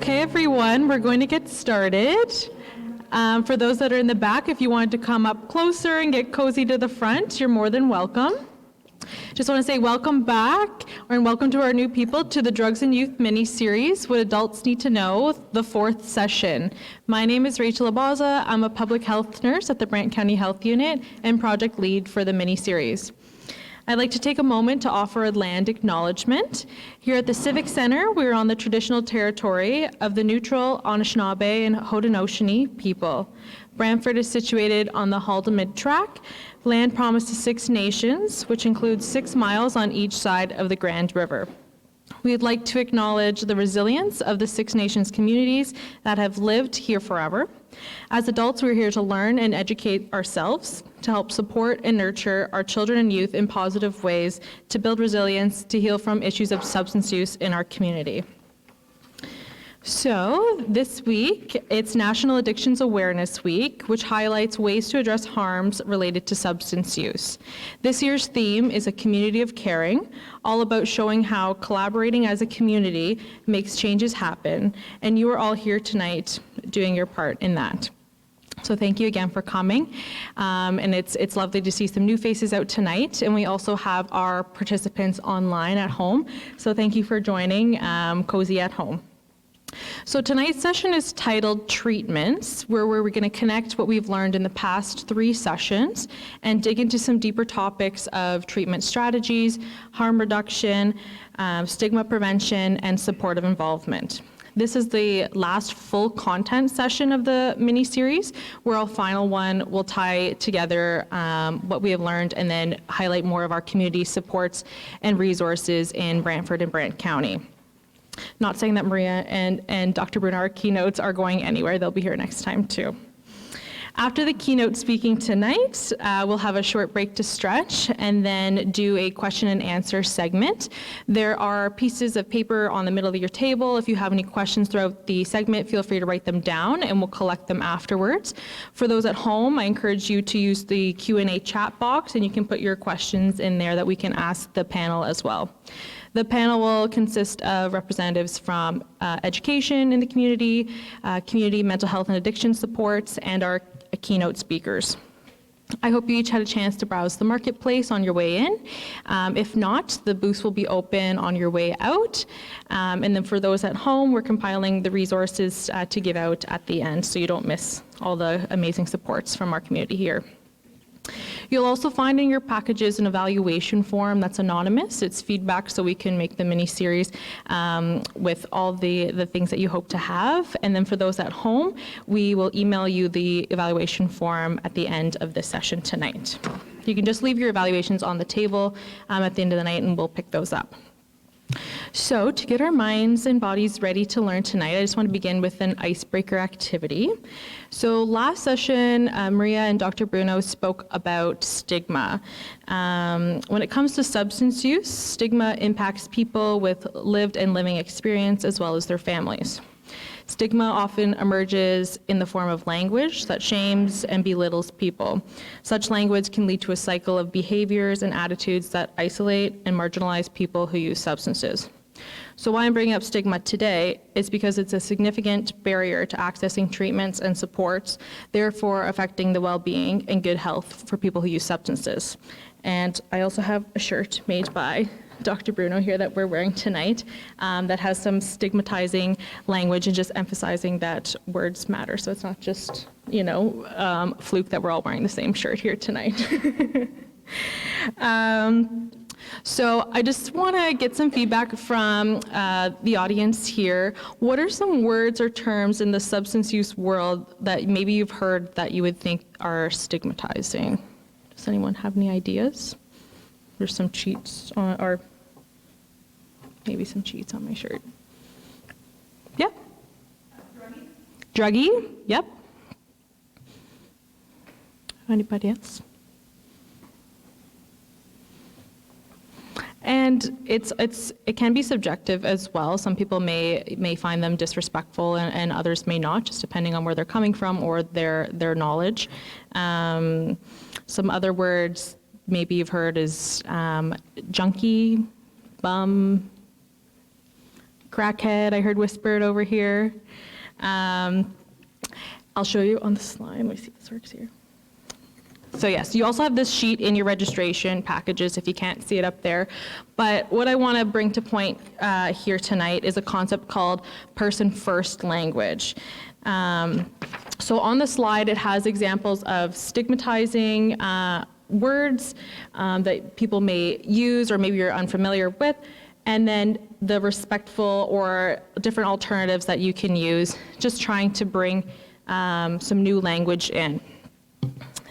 Okay, everyone, we're going to get started. For those that are in the back, if you wanted to come up closer and get cozy to the front, you're more than welcome. Just want to say welcome back, and welcome to our new people to the Drugs and Youth mini-series, What Adults Need to Know, the 4th session. My name is Rachel Abaza. I'm a public health nurse at the Brant County Health Unit and project lead for the mini-series. I'd like to take a moment to offer a land acknowledgement. Here at the Civic Center, we're on the traditional territory of the neutral Anishinaabe and Haudenosaunee people. Brantford is situated on the Haldimand Tract, land promised to 6 nations, which includes 6 miles on each side of the Grand River. We'd like to acknowledge the resilience of the 6 Nations communities that have lived here forever. As adults, we're here to learn and educate ourselves, to help support and nurture our children and youth in positive ways, to build resilience, to heal from issues of substance use in our community. So this week, it's National Addictions Awareness Week, which highlights ways to address harms related to substance use. This year's theme is a community of caring, all about showing how collaborating as a community makes changes happen, and you are all here tonight doing your part in that. So thank you again for coming, and it's lovely to see some new faces out tonight, and we also have our participants online at home, so thank you for joining Cozy at Home. So tonight's session is titled Treatments, where we're going to connect what we've learned in the past 3 sessions and dig into some deeper topics of treatment strategies, harm reduction, stigma prevention, and supportive involvement. This is the last full content session of the mini-series, where our final one will tie together what we have learned and then highlight more of our community supports and resources in Brantford and Brant County. Not saying that Maria and Dr. Bruno, our keynotes, are going anywhere. They'll be here next time too. After the keynote speaking tonight, we'll have a short break to stretch and then do a question and answer segment. There are pieces of paper on the middle of your table. If you have any questions throughout the segment, feel free to write them down and we'll collect them afterwards. For those at home, I encourage you to use the Q&A chat box and you can put your questions in there that we can ask the panel as well. The panel will consist of representatives from education in the community, community mental health and addiction supports, and our keynote speakers. I hope you each had a chance to browse the marketplace on your way in. If not, the booths will be open on your way out. And then for those at home, we're compiling the resources to give out at the end so you don't miss all the amazing supports from our community here. You'll also find in your packages an evaluation form that's anonymous. It's feedback so we can make the mini-series with all the things that you hope to have. And then for those at home, we will email you the evaluation form at the end of this session tonight. You can just leave your evaluations on the table at the end of the night and we'll pick those up. So to get our minds and bodies ready to learn tonight, I just want to begin with an icebreaker activity. So last session, Maria and Dr. Bruno spoke about stigma. When it comes to substance use, stigma impacts people with lived and living experience as well as their families. Stigma often emerges in the form of language that shames and belittles people. Such language can lead to a cycle of behaviors and attitudes that isolate and marginalize people who use substances. So why I'm bringing up stigma today is because it's a significant barrier to accessing treatments and supports, therefore affecting the well-being and good health for people who use substances. And I also have a shirt made by Dr. Bruno here that we're wearing tonight that has some stigmatizing language and just emphasizing that words matter. So it's not just, fluke that we're all wearing the same shirt here tonight. So I just want to get some feedback from the audience here. What are some words or terms in the substance use world that maybe you've heard that you would think are stigmatizing? Does anyone have any ideas? There's some cheats on, or maybe some cheats on my shirt. Yep. Druggie? Yep. Anybody else? And it can be subjective as well. Some people may find them disrespectful and others may not, just depending on where they're coming from or their knowledge. Some other words maybe you've heard is junkie, bum, Crackhead, I heard whispered over here. I'll show you on the slide. Let me see if this works here. So yes, you also have this sheet in your registration packages if you can't see it up there. But what I want to bring to point here tonight is a concept called person-first language. So on the slide, it has examples of stigmatizing words that people may use or maybe you're unfamiliar with, and then the respectful or different alternatives that you can use, just trying to bring some new language in.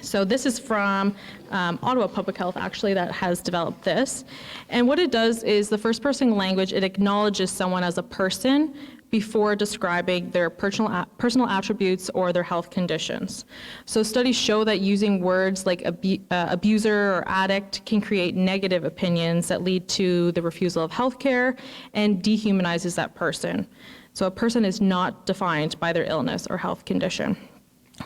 So this is from Ottawa Public Health, actually, that has developed this. And what it does is the first-person language, it acknowledges someone as a person before describing their personal attributes or their health conditions. So studies show that using words like abuser or addict can create negative opinions that lead to the refusal of health care and dehumanizes that person. So a person is not defined by their illness or health condition.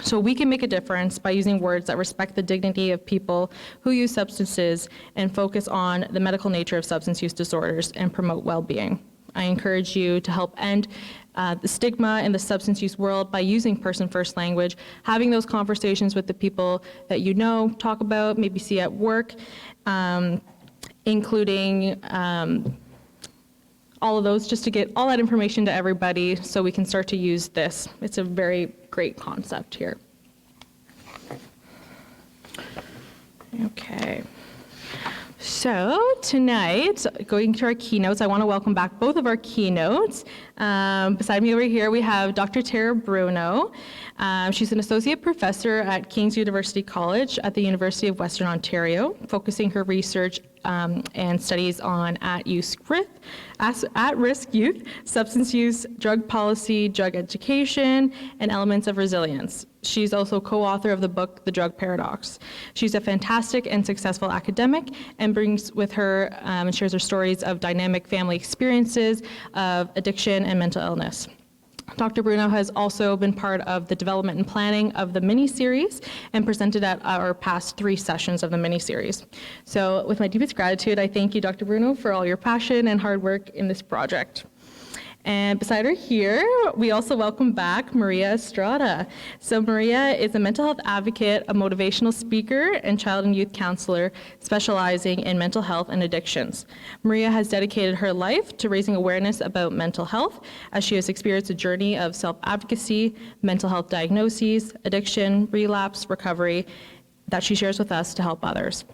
So we can make a difference by using words that respect the dignity of people who use substances and focus on the medical nature of substance use disorders and promote well-being. I encourage you to help end the stigma in the substance use world by using person-first language, having those conversations with the people that you know, talk about, maybe see at work, including all of those, just to get all that information to everybody so we can start to use this. It's a very great concept here. Okay. So tonight, going to our keynotes, I want to welcome back both of our keynotes. Beside me over here, we have Dr. Tara Bruno. She's an associate professor at King's University College at the University of Western Ontario, focusing her research and studies on at-risk youth, substance use, drug policy, drug education, and elements of resilience. She's also co-author of the book, The Drug Paradox. She's a fantastic and successful academic and brings with her and shares her stories of dynamic family experiences of addiction and mental illness. Dr. Bruno has also been part of the development and planning of the mini-series and presented at our past 3 sessions of the mini-series. So with my deepest gratitude, I thank you, Dr. Bruno, for all your passion and hard work in this project. And beside her here, we also welcome back Maria Estrada. So Maria is a mental health advocate, a motivational speaker, and child and youth counselor specializing in mental health and addictions. Maria has dedicated her life to raising awareness about mental health as she has experienced a journey of self-advocacy, mental health diagnoses, addiction, relapse, recovery that she shares with us to help others.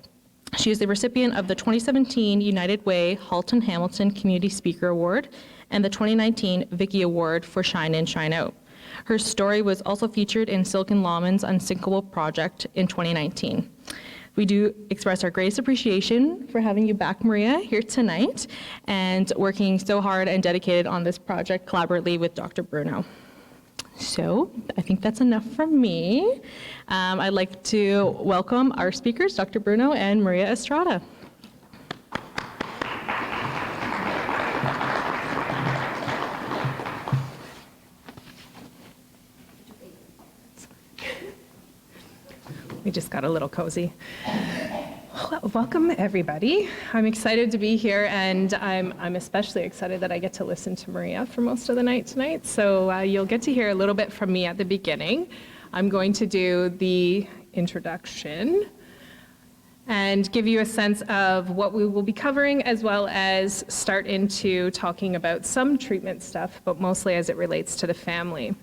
She is the recipient of the 2017 United Way Halton Hamilton Community Speaker Award and the 2019 Vicky Award for Shine In, Shine Out. Her story was also featured in Silk and Lawman's Unsinkable Project in 2019. We do express our greatest appreciation for having you back, Maria, here tonight, and working so hard and dedicated on this project collaboratively with Dr. Bruno. So I think that's enough from me. I'd like to welcome our speakers, Dr. Bruno and Maria Estrada. We just got a little cozy. Welcome, everybody. I'm excited to be here, and I'm especially excited that I get to listen to Maria for most of the night tonight. So you'll get to hear a little bit from me at the beginning. I'm going to do the introduction and give you a sense of what we will be covering, as well as start into talking about some treatment stuff, but mostly as it relates to the family.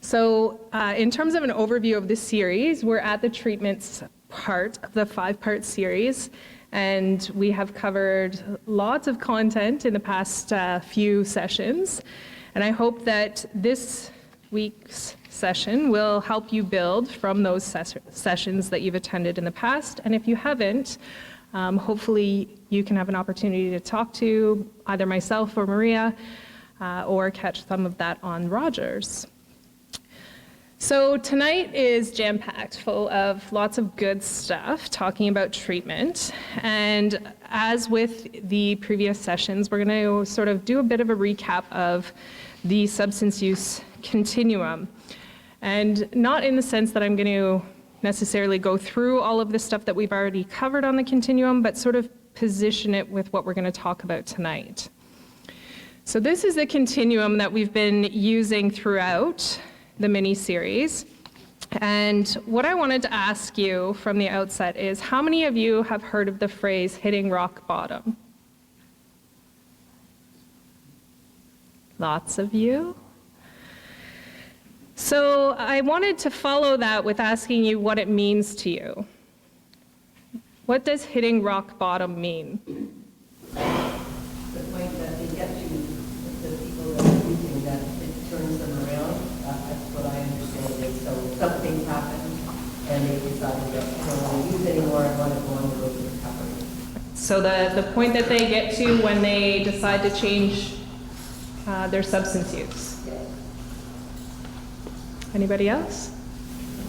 So in terms of an overview of this series, we're at the treatments part of the 5-part series, and we have covered lots of content in the past few sessions, and I hope that this week's session will help you build from those sessions that you've attended in the past, and if you haven't, hopefully you can have an opportunity to talk to either myself or Maria, or catch some of that on Rogers. So tonight is jam-packed, full of lots of good stuff, talking about treatment. And as with the previous sessions, we're going to sort of do a bit of a recap of the substance use continuum. And not in the sense that I'm going to necessarily go through all of the stuff that we've already covered on the continuum, but sort of position it with what we're going to talk about tonight. So this is the continuum that we've been using throughout the mini-series. And what I wanted to ask you from the outset is, how many of you have heard of the phrase hitting rock bottom? Lots of you. So I wanted to follow that with asking you what it means to you. What does hitting rock bottom mean? The point that they get to, the people that are using that, it turns them around. That's what I understand it. So something happened and they decided that I don't want to use anymore, I want to go on the road to recovery. So the point that they get to when they decide to change their substance use. Yes. Anybody else?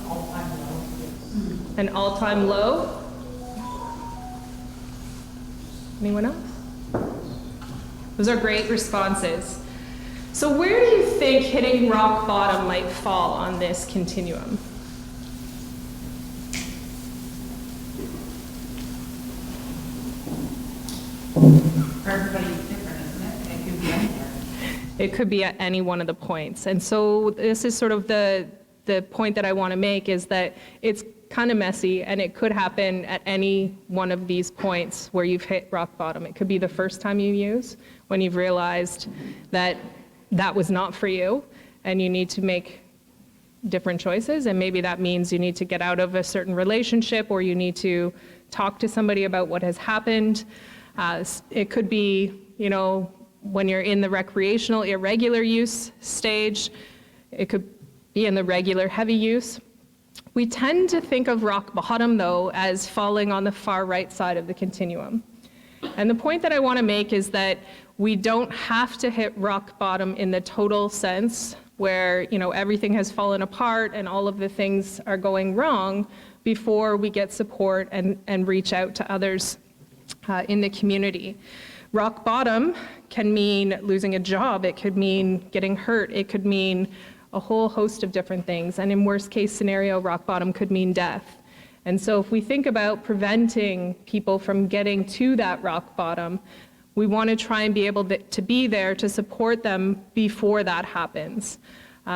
All-time low. An all-time low? Anyone else? Those are great responses. So where do you think hitting rock bottom might fall on this continuum? Everybody's different, isn't it? It could be anywhere. It could be at any one of the points. And so this is sort of the point that I want to make, is that it's kind of messy and it could happen at any one of these points where you've hit rock bottom. It could be the first time you use, when you've realized that that was not for you and you need to make different choices, and maybe that means you need to get out of a certain relationship or you need to talk to somebody about what has happened. It could be, when you're in the recreational irregular use stage. It could be in the regular heavy use. We tend to think of rock bottom, though, as falling on the far right side of the continuum. And the point that I want to make is that we don't have to hit rock bottom in the total sense where, everything has fallen apart and all of the things are going wrong before we get support and reach out to others in the community. Rock bottom can mean losing a job. It could mean getting hurt. It could mean a whole host of different things. And in worst case scenario, rock bottom could mean death. And so if we think about preventing people from getting to that rock bottom, we want to try and be able to be there to support them before that happens.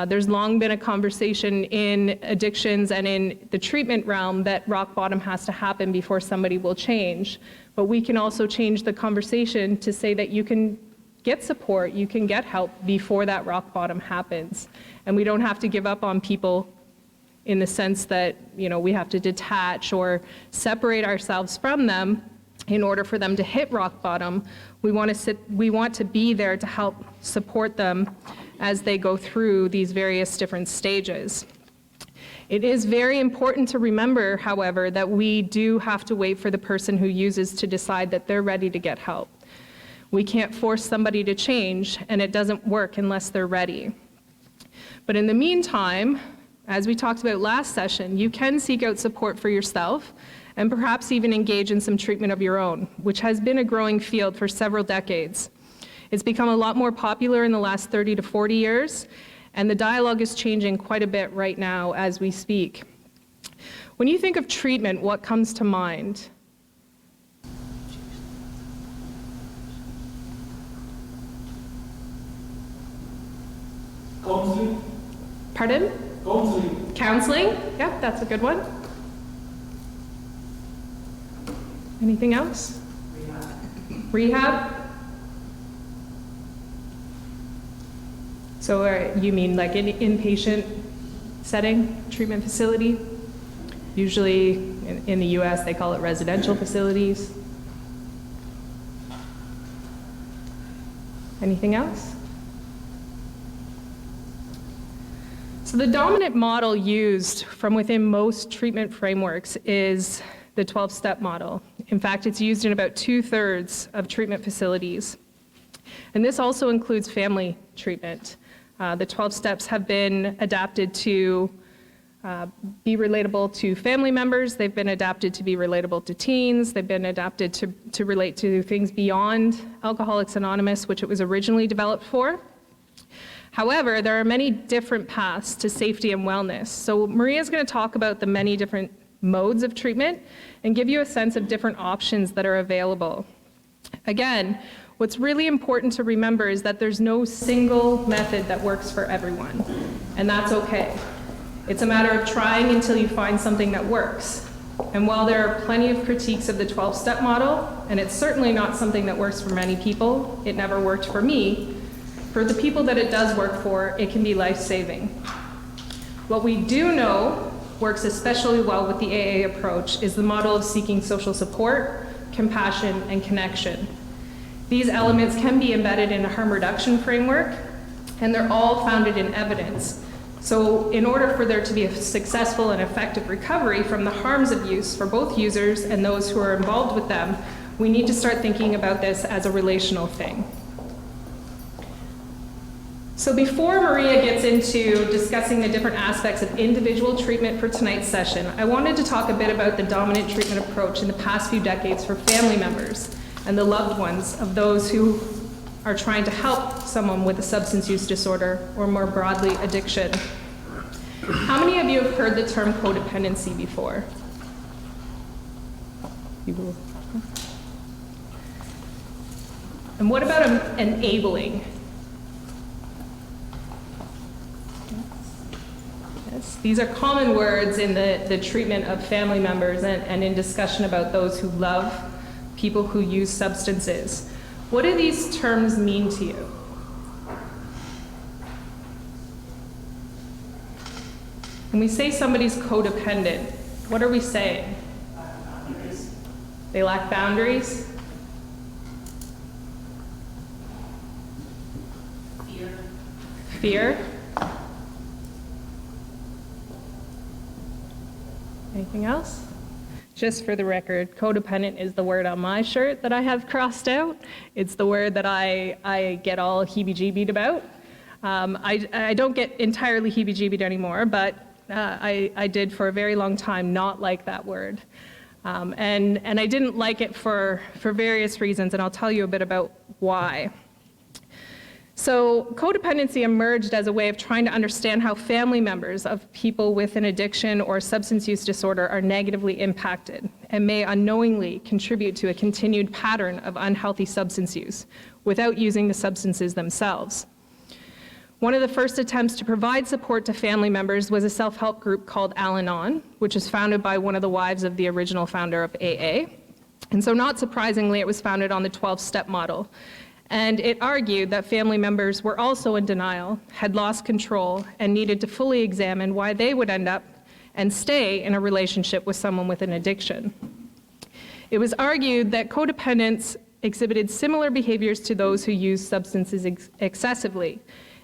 There's long been a conversation in addictions and in the treatment realm that rock bottom has to happen before somebody will change. But we can also change the conversation to say that you can get support, you can get help before that rock bottom happens. And we don't have to give up on people in the sense that, we have to detach or separate ourselves from them in order for them to hit rock bottom. We want to be there to help support them as they go through these various different stages. It is very important to remember, however, that we do have to wait for the person who uses to decide that they're ready to get help. We can't force somebody to change, and it doesn't work unless they're ready. But in the meantime, as we talked about last session, you can seek out support for yourself and perhaps even engage in some treatment of your own, which has been a growing field for several decades. It's become a lot more popular in the last 30 to 40 years, and the dialogue is changing quite a bit right now as we speak. When you think of treatment, what comes to mind? Counseling. Pardon? Counseling. Counseling? Yep, that's a good one. Anything else? Rehab? So you mean like an inpatient setting, treatment facility? Usually in the US, they call it residential facilities. Anything else? So the dominant model used from within most treatment frameworks is the 12-step model. In fact, it's used in about 2/3 of treatment facilities. And this also includes family treatment. The 12 steps have been adapted to be relatable to family members. They've been adapted to be relatable to teens. They've been adapted to relate to things beyond Alcoholics Anonymous, which it was originally developed for. However, there are many different paths to safety and wellness. So Maria's going to talk about the many different modes of treatment and give you a sense of different options that are available. Again, what's really important to remember is that there's no single method that works for everyone, and that's okay. It's a matter of trying until you find something that works. And while there are plenty of critiques of the 12-step model, and it's certainly not something that works for many people, it never worked for me, for the people that it does work for, it can be life-saving. What we do know works especially well with the AA approach is the model of seeking social support, compassion, and connection. These elements can be embedded in a harm reduction framework, and they're all founded in evidence. So in order for there to be a successful and effective recovery from the harms of use for both users and those who are involved with them, we need to start thinking about this as a relational thing. So before Maria gets into discussing the different aspects of individual treatment for tonight's session, I wanted to talk a bit about the dominant treatment approach in the past few decades for family members and the loved ones of those who are trying to help someone with a substance use disorder or more broadly addiction. How many of you have heard the term codependency before? And what about enabling? Yes, these are common words in the treatment of family members and in discussion about those who love people who use substances. What do these terms mean to you? When we say somebody's codependent, what are we saying? They lack boundaries? Fear? Anything else? Just for the record, codependent is the word on my shirt that I have crossed out. It's the word that I get all heebie-jeebied about. I don't get entirely heebie-jeebied anymore, but I did for a very long time not like that word. And I didn't like it for various reasons, and I'll tell you a bit about why. So codependency emerged as a way of trying to understand how family members of people with an addiction or substance use disorder are negatively impacted and may unknowingly contribute to a continued pattern of unhealthy substance use without using the substances themselves. One of the first attempts to provide support to family members was a self-help group called Al-Anon, which was founded by one of the wives of the original founder of AA. And so not surprisingly, it was founded on the 12-step model. And it argued that family members were also in denial, had lost control, and needed to fully examine why they would end up and stay in a relationship with someone with an addiction. It was argued that codependents exhibited similar behaviors to those who use substances excessively,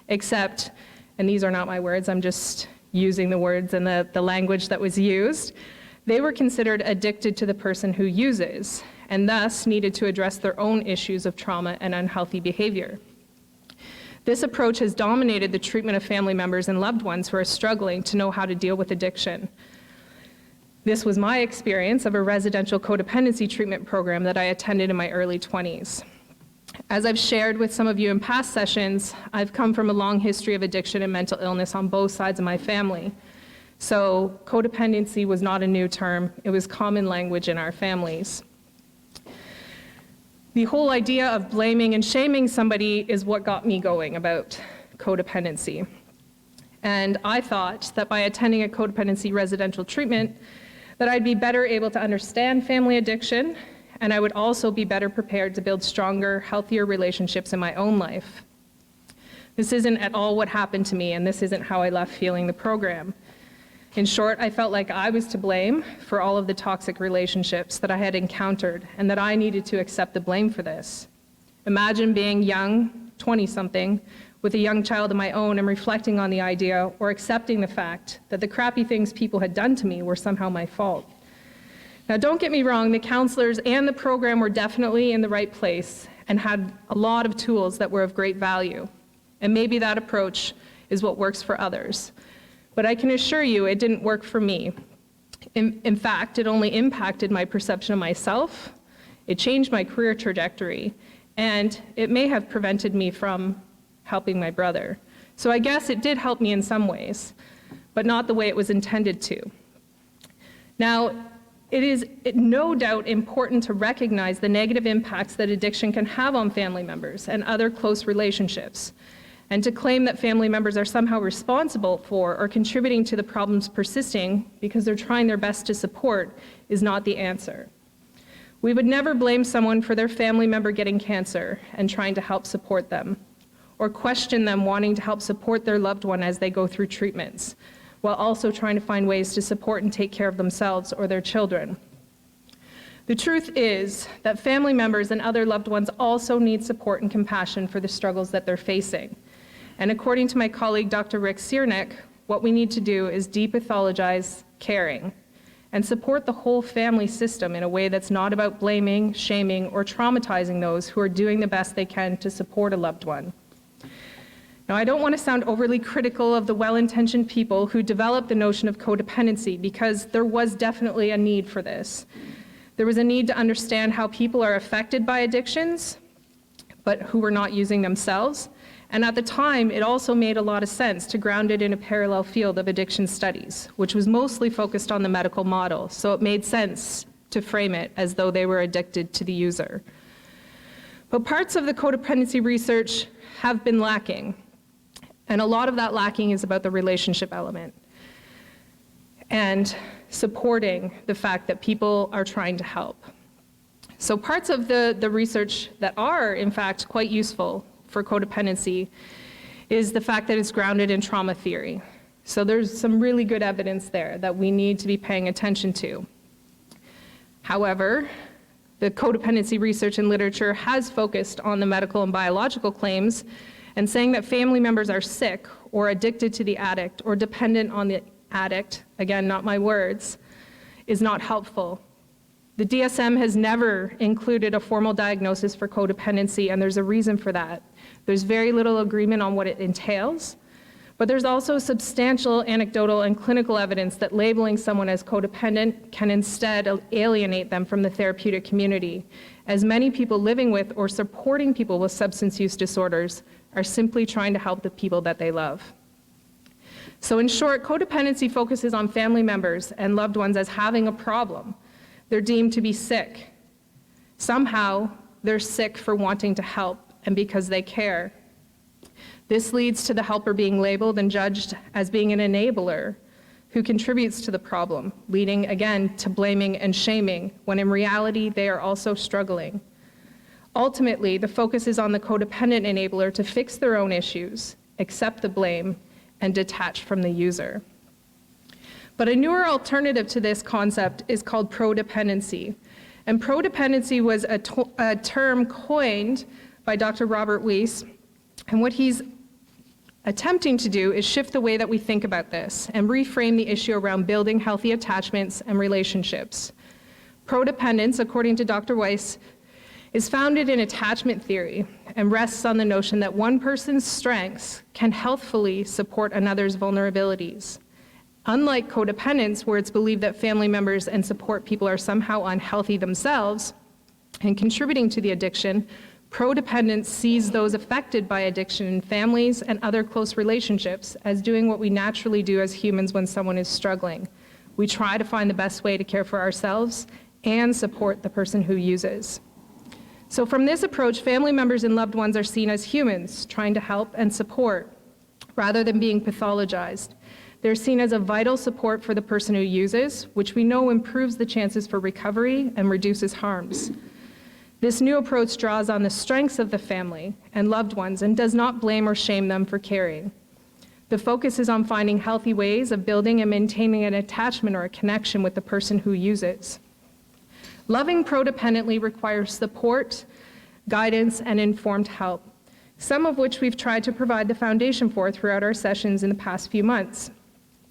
except, and these are not my words, I'm just using the words and the language that was used, they were considered addicted to the person who uses, and thus needed to address their own issues of trauma and unhealthy behavior. This approach has dominated the treatment of family members and loved ones who are struggling to know how to deal with addiction. This was my experience of a residential codependency treatment program that I attended in my early 20s. As I've shared with some of you in past sessions, I've come from a long history of addiction and mental illness on both sides of my family. So codependency was not a new term, it was common language in our families. The whole idea of blaming and shaming somebody is what got me going about codependency. And I thought that by attending a codependency residential treatment, that I'd be better able to understand family addiction, and I would also be better prepared to build stronger, healthier relationships in my own life. This isn't at all what happened to me, and this isn't how I left feeling the program. In short, I felt like I was to blame for all of the toxic relationships that I had encountered and that I needed to accept the blame for this. Imagine being young, 20-something, with a young child of my own and reflecting on the idea or accepting the fact that the crappy things people had done to me were somehow my fault. Now, don't get me wrong, the counselors and the program were definitely in the right place and had a lot of tools that were of great value. And maybe that approach is what works for others. But I can assure you it didn't work for me. In fact, it only impacted my perception of myself, it changed my career trajectory, and it may have prevented me from helping my brother. So I guess it did help me in some ways, but not the way it was intended to. Now, It is no doubt important to recognize the negative impacts that addiction can have on family members and other close relationships. And to claim that family members are somehow responsible for or contributing to the problems persisting because they're trying their best to support is not the answer. We would never blame someone for their family member getting cancer and trying to help support them, or question them wanting to help support their loved one as they go through treatments, while also trying to find ways to support and take care of themselves or their children. The truth is that family members and other loved ones also need support and compassion for the struggles that they're facing. And according to my colleague, Dr. Rick Siernick, what we need to do is depathologize caring and support the whole family system in a way that's not about blaming, shaming, or traumatizing those who are doing the best they can to support a loved one. Now, I don't want to sound overly critical of the well-intentioned people who developed the notion of codependency, because there was definitely a need for this. There was a need to understand how people are affected by addictions, but who were not using themselves. And at the time, it also made a lot of sense to ground it in a parallel field of addiction studies, which was mostly focused on the medical model. So it made sense to frame it as though they were addicted to the user. But parts of the codependency research have been lacking. And a lot of that lacking is about the relationship element and supporting the fact that people are trying to help. So parts of the research that are, in fact, quite useful for codependency is the fact that it's grounded in trauma theory. So there's some really good evidence there that we need to be paying attention to. However, the codependency research and literature has focused on the medical and biological claims, and saying that family members are sick or addicted to the addict or dependent on the addict, again, not my words, is not helpful. The DSM has never included a formal diagnosis for codependency, and there's a reason for that. There's very little agreement on what it entails, but there's also substantial anecdotal and clinical evidence that labeling someone as codependent can instead alienate them from the therapeutic community, as many people living with or supporting people with substance use disorders are simply trying to help the people that they love. So in short, codependency focuses on family members and loved ones as having a problem. They're deemed to be sick. Somehow, they're sick for wanting to help and because they care. This leads to the helper being labeled and judged as being an enabler who contributes to the problem, leading again to blaming and shaming, when in reality they are also struggling. Ultimately, the focus is on the codependent enabler to fix their own issues, accept the blame, and detach from the user. But a newer alternative to this concept is called prodependency. And prodependency was a term coined by Dr. Robert Weiss. And what he's attempting to do is shift the way that we think about this and reframe the issue around building healthy attachments and relationships. Prodependence, according to Dr. Weiss, is founded in attachment theory and rests on the notion that one person's strengths can healthfully support another's vulnerabilities. Unlike codependence, where it's believed that family members and support people are somehow unhealthy themselves and contributing to the addiction, prodependence sees those affected by addiction in families and other close relationships as doing what we naturally do as humans when someone is struggling. We try to find the best way to care for ourselves and support the person who uses. So from this approach, family members and loved ones are seen as humans trying to help and support, rather than being pathologized. They're seen as a vital support for the person who uses, which we know improves the chances for recovery and reduces harms. This new approach draws on the strengths of the family and loved ones and does not blame or shame them for caring. The focus is on finding healthy ways of building and maintaining an attachment or a connection with the person who uses. Loving prodependently requires support, guidance, and informed help, some of which we've tried to provide the foundation for throughout our sessions in the past few months.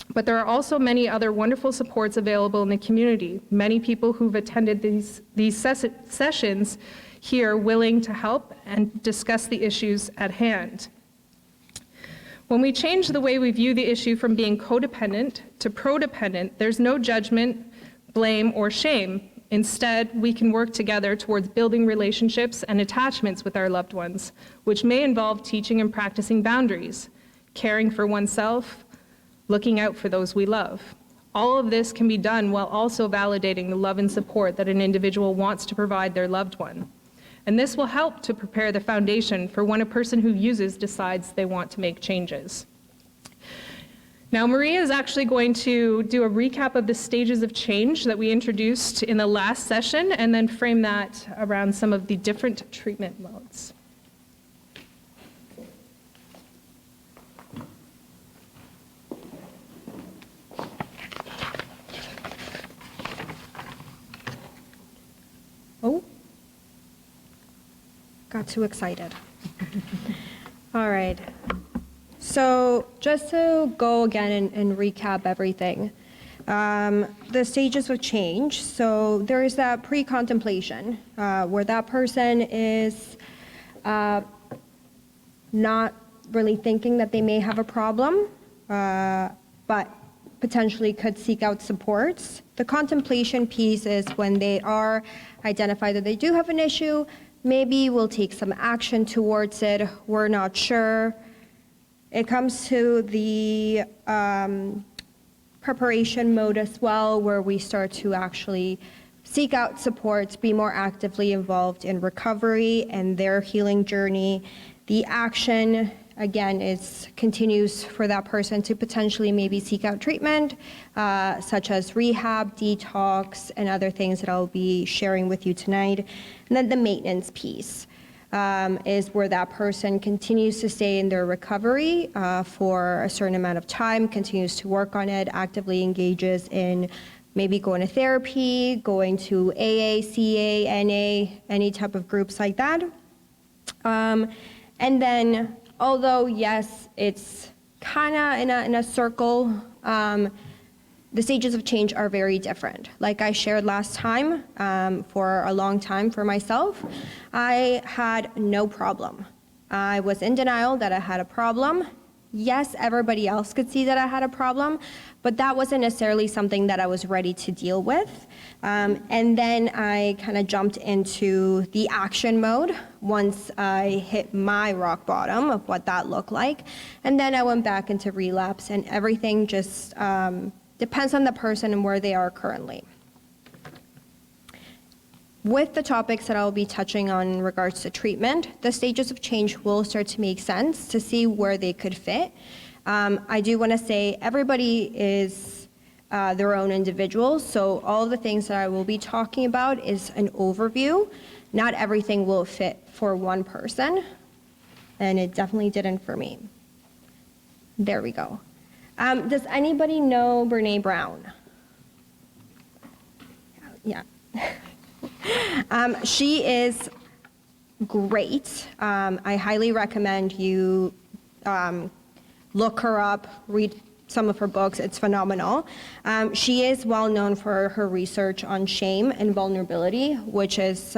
But there are also many other wonderful supports available in the community, many people who've attended these sessions here willing to help and discuss the issues at hand. When we change the way we view the issue from being codependent to prodependent, there's no judgment, blame, or shame. Instead, we can work together towards building relationships and attachments with our loved ones, which may involve teaching and practicing boundaries, caring for oneself, looking out for those we love, All of this can be done while also validating the love and support that an individual wants to provide their loved one. And this will help to prepare the foundation for when a person who uses decides they want to make changes. Now, Maria is actually going to do a recap of the stages of change that we introduced in the last session and then frame that around some of the different treatment modes. Oh, got too excited. All right. So just to go again and recap everything, the stages of change. So there is that pre-contemplation where that person is not really thinking that they may have a problem, but potentially could seek out supports. The contemplation piece is when they are identified that they do have an issue, maybe we'll take some action towards it, we're not sure. It comes to the preparation mode as well, where we start to actually seek out supports, be more actively involved in recovery and their healing journey. The action, again, continues for that person to potentially maybe seek out treatment, such as rehab, detox, and other things that I'll be sharing with you tonight. And then the maintenance piece is where that person continues to stay in their recovery for a certain amount of time, continues to work on it, actively engages in maybe going to therapy, going to AA, CA, NA, any type of groups like that. And then, although, yes, it's kind of in a circle, the stages of change are very different. Like I shared last time, for a long time for myself, I had no problem. I was in denial that I had a problem. Yes, everybody else could see that I had a problem, but that wasn't necessarily something that I was ready to deal with. And then I kind of jumped into the action mode once I hit my rock bottom of what that looked like. And then I went back into relapse, and everything just depends on the person and where they are currently. With the topics that I'll be touching on in regards to treatment, the stages of change will start to make sense to see where they could fit. I do want to say everybody is their own individual, so all the things that I will be talking about is an overview. Not everything will fit for one person, and it definitely didn't for me. There we go. Does anybody know Brene Brown? Yeah. She is great. I highly recommend you look her up, read some of her books. It's phenomenal. She is well known for her research on shame and vulnerability, which is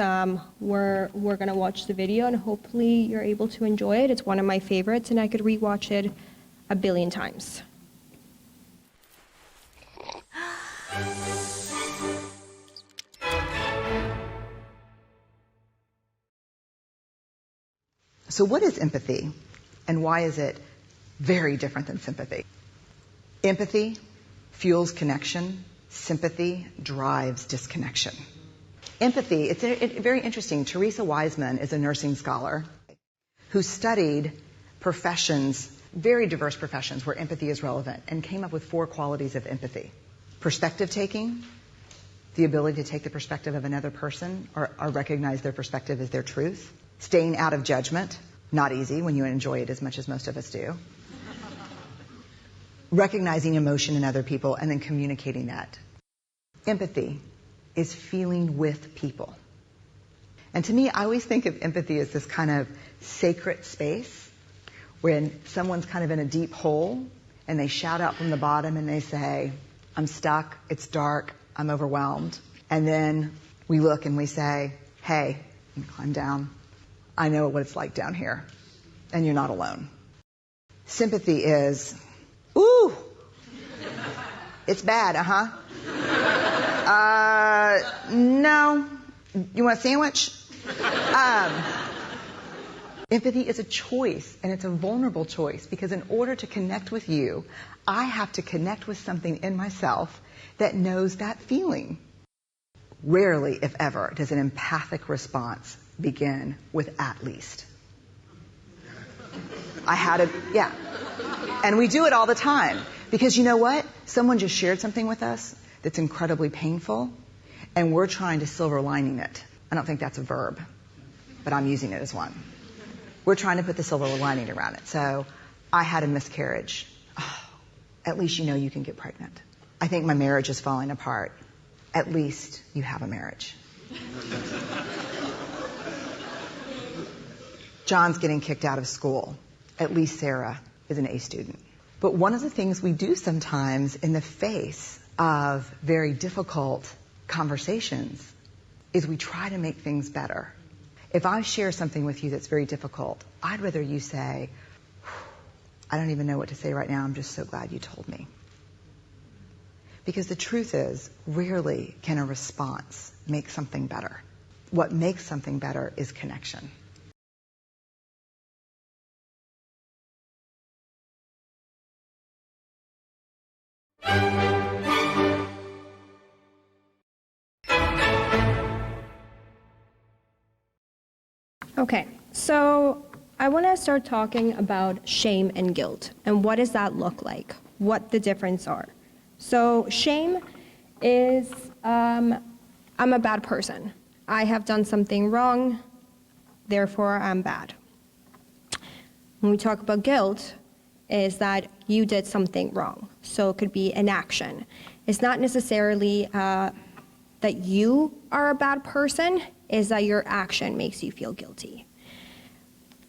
we're going to watch the video and hopefully you're able to enjoy it. It's one of my favorites and I could rewatch it a billion times. So what is empathy, and why is it very different than sympathy? Empathy fuels connection. Sympathy drives disconnection. Empathy, it's very interesting. Teresa Wiseman is a nursing scholar who studied professions, very diverse professions where empathy is relevant, and came up with 4 qualities of empathy. Perspective taking, the ability to take the perspective of another person or recognize their perspective as their truth. Staying out of judgment, not easy when you enjoy it as much as most of us do. Recognizing emotion in other people and then communicating that. Empathy is feeling with people. And to me, I always think of empathy as this kind of sacred space when someone's kind of in a deep hole and they shout out from the bottom and they say, I'm stuck, it's dark, I'm overwhelmed. And then we look and we say, hey, you can climb down. I know what it's like down here, and you're not alone. Sympathy is, ooh, it's bad, no, you want a sandwich? Empathy is a choice, and it's a vulnerable choice, because in order to connect with you, I have to connect with something in myself that knows that feeling. Rarely, if ever, does an empathic response begin with "at least." Yeah. And we do it all the time. Because you know what? Someone just shared something with us that's incredibly painful, and we're trying to silver lining it. I don't think that's a verb, but I'm using it as one. We're trying to put the silver lining around it. So, I had a miscarriage. Oh, at least you know you can get pregnant. I think my marriage is falling apart. At least you have a marriage. John's getting kicked out of school. At least Sarah is an A student. But one of the things we do sometimes in the face of very difficult conversations is we try to make things better. If I share something with you that's very difficult, I'd rather you say, "I don't even know what to say right now. I'm just so glad you told me." Because the truth is, rarely can a response make something better. What makes something better is connection. Okay, so I want to start talking about shame and guilt and what does that look like, what the difference are. So shame is, I'm a bad person. I have done something wrong, therefore I'm bad. When we talk about guilt, is that you did something wrong. So it could be an action. It's not necessarily that you are a bad person, is that your action makes you feel guilty.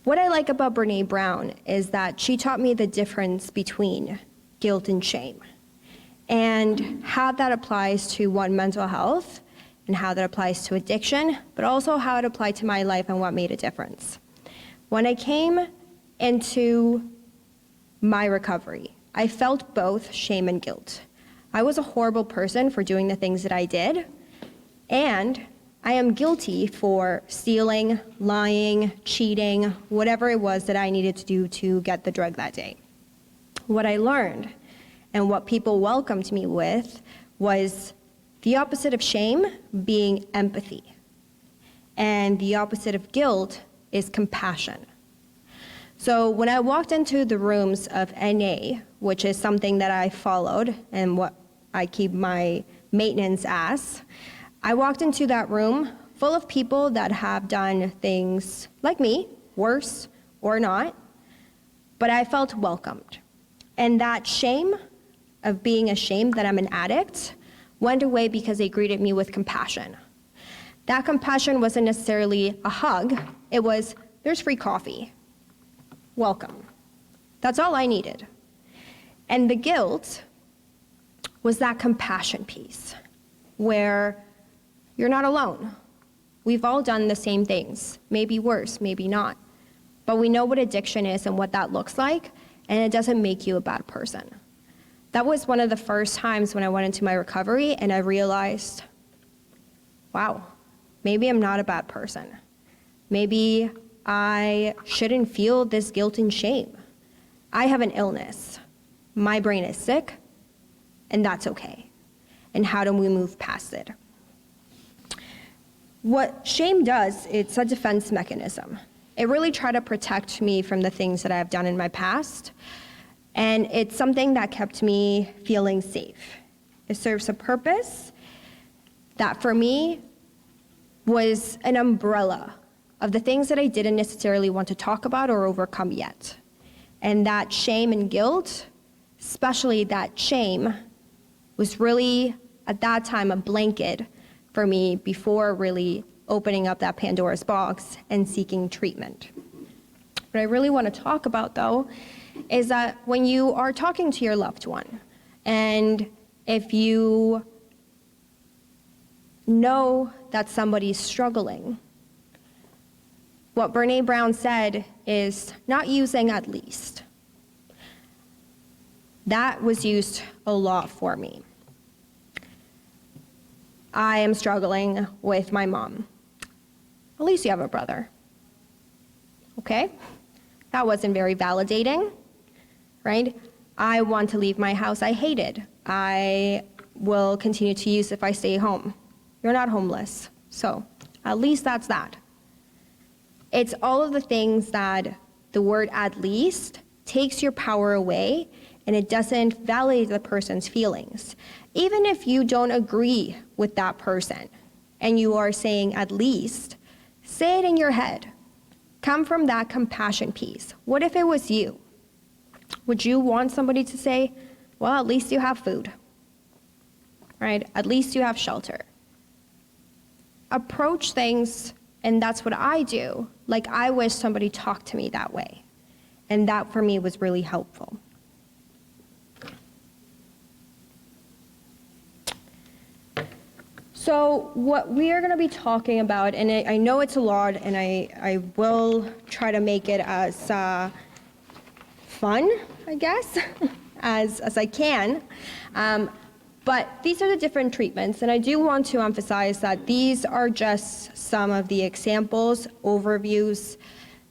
What I like about Brené Brown is that she taught me the difference between guilt and shame and how that applies to mental health and how that applies to addiction, but also how it applied to my life and what made a difference. When I came into my recovery, I felt both shame and guilt. I was a horrible person for doing the things that I did, and I am guilty for stealing, lying, cheating, whatever it was that I needed to do to get the drug that day. What I learned and what people welcomed me with was the opposite of shame being empathy. And the opposite of guilt is compassion. So when I walked into the rooms of NA, which is something that I followed and what I keep my maintenance as, I walked into that room full of people that have done things like me, worse or not, but I felt welcomed. And that shame of being ashamed that I'm an addict went away because they greeted me with compassion. That compassion wasn't necessarily a hug, it was, "There's free coffee. Welcome." That's all I needed. And the guilt was that compassion piece, where you're not alone. We've all done the same things, maybe worse, maybe not. But we know what addiction is and what that looks like, and it doesn't make you a bad person. That was one of the first times when I went into my recovery and I realized, wow, maybe I'm not a bad person. Maybe I shouldn't feel this guilt and shame. I have an illness. My brain is sick, and that's okay. And how do we move past it? What shame does, it's a defense mechanism. It really tried to protect me from the things that I've done in my past, and it's something that kept me feeling safe. It serves a purpose that for me was an umbrella of the things that I didn't necessarily want to talk about or overcome yet. And that shame and guilt, especially that shame, was really, at that time, a blanket for me before really opening up that Pandora's box and seeking treatment. What I really want to talk about, though, is that when you are talking to your loved one, and if you know that somebody's struggling, what Brené Brown said is not using "at least." That was used a lot for me. I am struggling with my mom. At least you have a brother. Okay? That wasn't very validating, right? I want to leave my house. I hate it. I will continue to use if I stay home. You're not homeless. So at least that's that. It's all of the things that the word at least takes your power away, and it doesn't validate the person's feelings. Even if you don't agree with that person and you are saying at least, say it in your head. Come from that compassion piece. What if it was you? Would you want somebody to say, well, at least you have food, right? At least you have shelter. Approach things, and that's what I do. Like, I wish somebody talked to me that way. And that for me was really helpful. So what we are going to be talking about, and I know it's a lot, and I will try to make it as fun, I guess, as I can. But these are the different treatments, and I do want to emphasize that these are just some of the examples, overviews.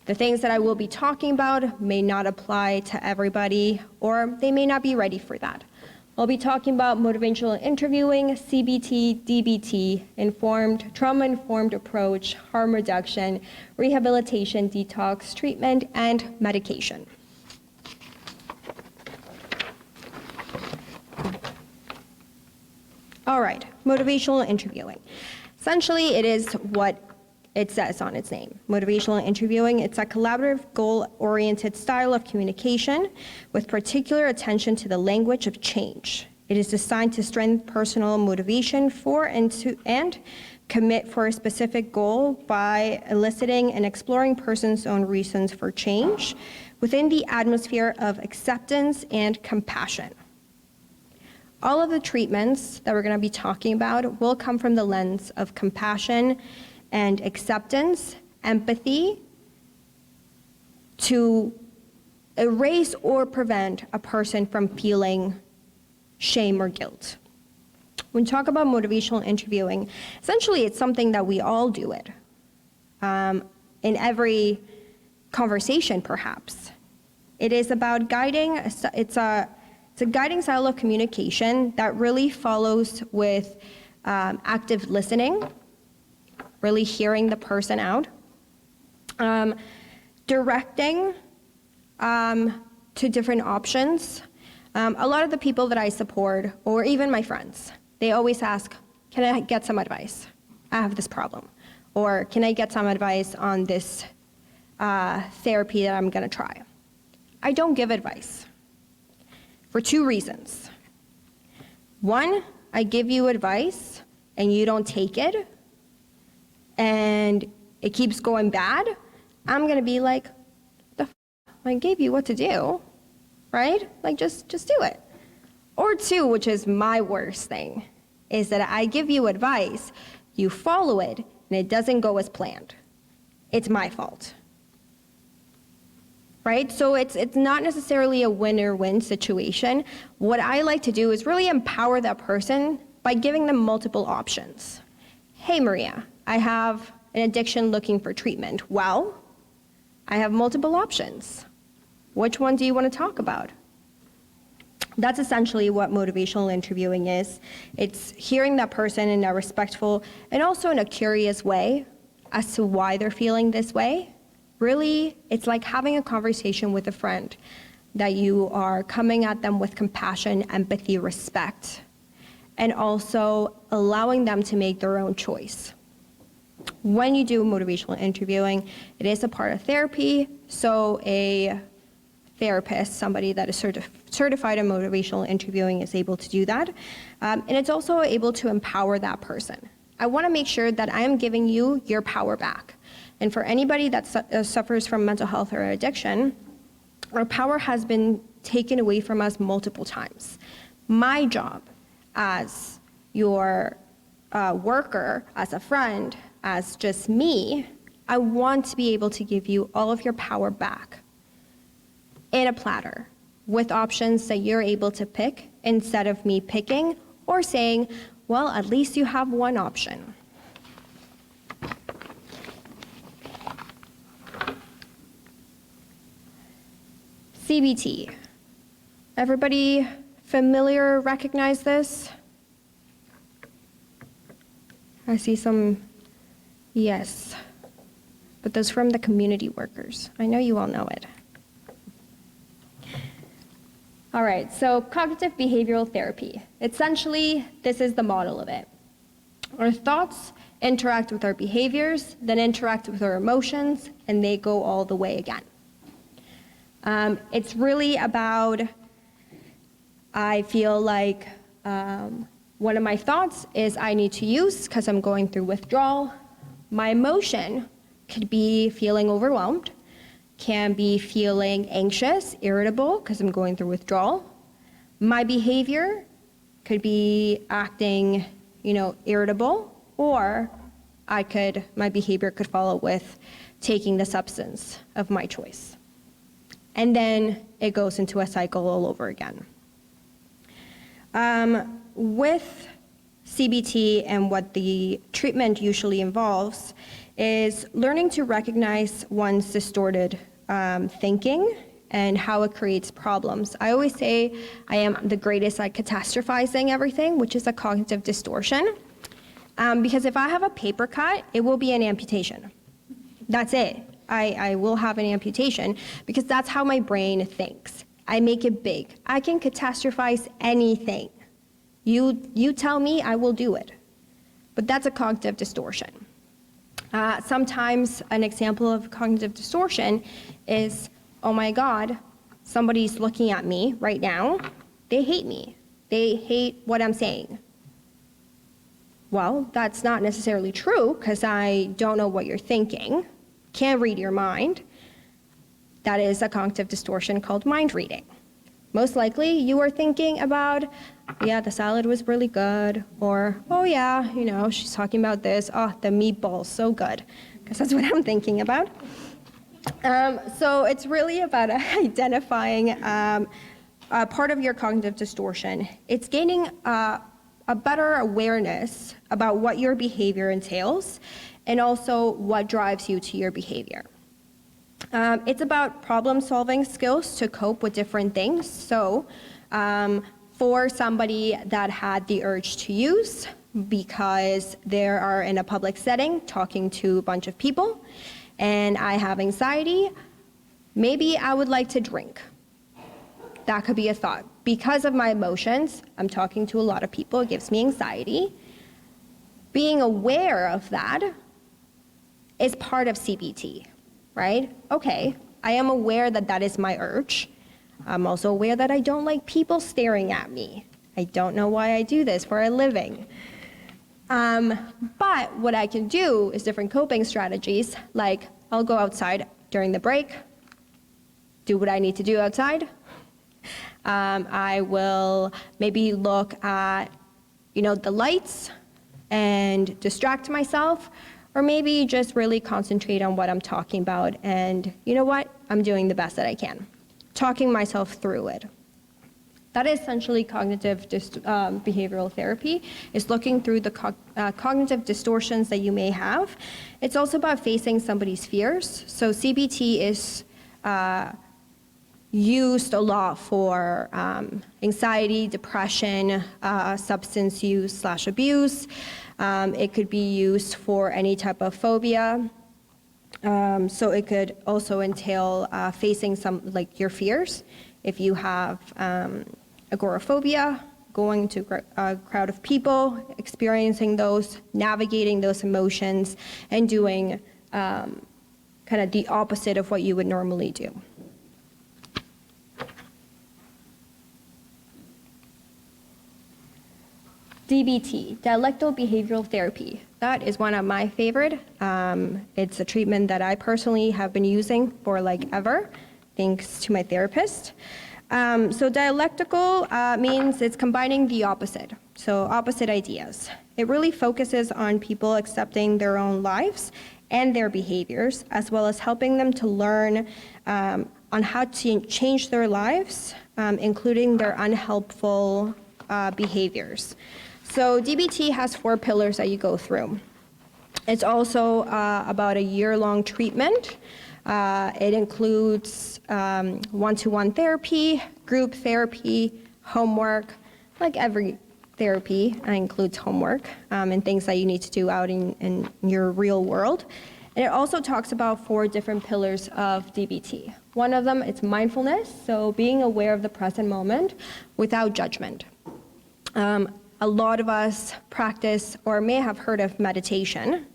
The things that I will be talking about may not apply to everybody, or they may not be ready for that. I'll be talking about motivational interviewing, CBT, DBT, trauma-informed approach, harm reduction, rehabilitation, detox, treatment, and medication. All right, motivational interviewing. Essentially, it is what it says on its name. Motivational interviewing, it's a collaborative, goal-oriented style of communication with particular attention to the language of change. It is designed to strengthen personal motivation for and commit for a specific goal by eliciting and exploring person's own reasons for change within the atmosphere of acceptance and compassion. All of the treatments that we're going to be talking about will come from the lens of compassion and acceptance, empathy, to erase or prevent a person from feeling shame or guilt. When we talk about motivational interviewing, essentially it's something that we all do it. In every conversation, perhaps. It is about guiding, it's a guiding style of communication that really follows with active listening, really hearing the person out, directing to different options. A lot of the people that I support, or even my friends, they always ask, can I get some advice? I have this problem. Or can I get some advice on this therapy that I'm gonna try? I don't give advice for two reasons. One, I give you advice and you don't take it, and it keeps going bad, I'm gonna be like, I gave you what to do, right? Like, just do it. Or two, which is my worst thing, is that I give you advice, you follow it, and it doesn't go as planned. It's my fault. Right? So it's not necessarily a win-or-win situation. What I like to do is really empower that person by giving them multiple options. Hey, Maria, I have an addiction looking for treatment. Well, I have multiple options. Which one do you want to talk about? That's essentially what motivational interviewing is. It's hearing that person in a respectful and also in a curious way as to why they're feeling this way. Really, it's like having a conversation with a friend, that you are coming at them with compassion, empathy, respect, and also allowing them to make their own choice. When you do motivational interviewing, it is a part of therapy, so a therapist, somebody that is certified in motivational interviewing, is able to do that. And it's also able to empower that person. I want to make sure that I am giving you your power back. And for anybody that suffers from mental health or addiction, our power has been taken away from us multiple times. My job as your worker, as a friend, as just me, I want to be able to give you all of your power back in a platter with options that you're able to pick instead of me picking or saying, well, at least you have one option. CBT. Everybody familiar, recognize this? I see some yes, but those from the community workers. I know you all know it. All right, so cognitive behavioral therapy. Essentially, this is the model of it. Our thoughts interact with our behaviors, then interact with our emotions, and they go all the way again. It's really about, I feel like one of my thoughts is I need to use because I'm going through withdrawal. My emotion could be feeling overwhelmed, can be feeling anxious, irritable because I'm going through withdrawal. My behavior could be acting, irritable, or my behavior could follow with taking the substance of my choice. And then it goes into a cycle all over again. With CBT and what the treatment usually involves is learning to recognize one's distorted thinking and how it creates problems. I always say I am the greatest at catastrophizing everything, which is a cognitive distortion. Because if I have a paper cut, it will be an amputation. That's it. I will have an amputation because that's how my brain thinks. I make it big. I can catastrophize anything. You tell me, I will do it. But that's a cognitive distortion. Sometimes an example of cognitive distortion is, oh my God, somebody's looking at me right now. They hate me. They hate what I'm saying. Well, that's not necessarily true because I don't know what you're thinking. Can't read your mind. That is a cognitive distortion called mind reading. Most likely you are thinking about, yeah, the salad was really good, or, oh yeah, she's talking about this, oh, the meatball's so good, because that's what I'm thinking about. So it's really about identifying part of your cognitive distortion. It's gaining a better awareness about what your behavior entails and also what drives you to your behavior. It's about problem-solving skills to cope with different things. So for somebody that had the urge to use because they are in a public setting talking to a bunch of people and I have anxiety, maybe I would like to drink. That could be a thought. Because of my emotions, I'm talking to a lot of people, it gives me anxiety. Being aware of that is part of CBT, right? Okay, I am aware that that is my urge. I'm also aware that I don't like people staring at me. I don't know why I do this for a living. But what I can do is different coping strategies, like I'll go outside during the break, do what I need to do outside. I will maybe look at, the lights and distract myself, or maybe just really concentrate on what I'm talking about. And you know what? I'm doing the best that I can, talking myself through it. That is essentially cognitive behavioral therapy, is looking through the cognitive distortions that you may have. It's also about facing somebody's fears. So CBT is used a lot for anxiety, depression, substance use / abuse. It could be used for any type of phobia. So it could also entail facing some, like your fears. If you have agoraphobia, going to a crowd of people, experiencing those, navigating those emotions, and doing kind of the opposite of what you would normally do. DBT, dialectical behavioral therapy. That is one of my favorite. It's a treatment that I personally have been using for ever, thanks to my therapist. So dialectical means it's combining the opposite, so opposite ideas. It really focuses on people accepting their own lives and their behaviors, as well as helping them to learn on how to change their lives, including their unhelpful behaviors. So DBT has 4 pillars that you go through. It's also about a year-long treatment. It includes one-to-one therapy, group therapy, homework, like every therapy includes homework and things that you need to do out in your real world. And it also talks about 4 different pillars of DBT. One of them is mindfulness, so being aware of the present moment without judgment. A lot of us practice or may have heard of meditation,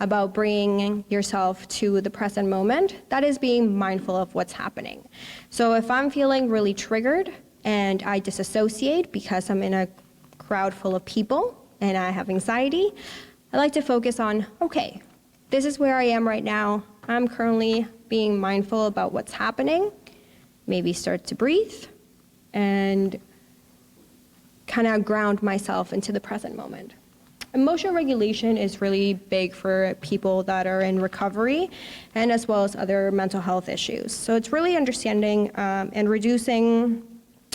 about bringing yourself to the present moment. That is being mindful of what's happening. So if I'm feeling really triggered and I disassociate because I'm in a crowd full of people and I have anxiety, I like to focus on, okay, this is where I am right now. I'm currently being mindful about what's happening. Maybe start to breathe and kind of ground myself into the present moment. Emotional regulation is really big for people that are in recovery and as well as other mental health issues. So it's really understanding and reducing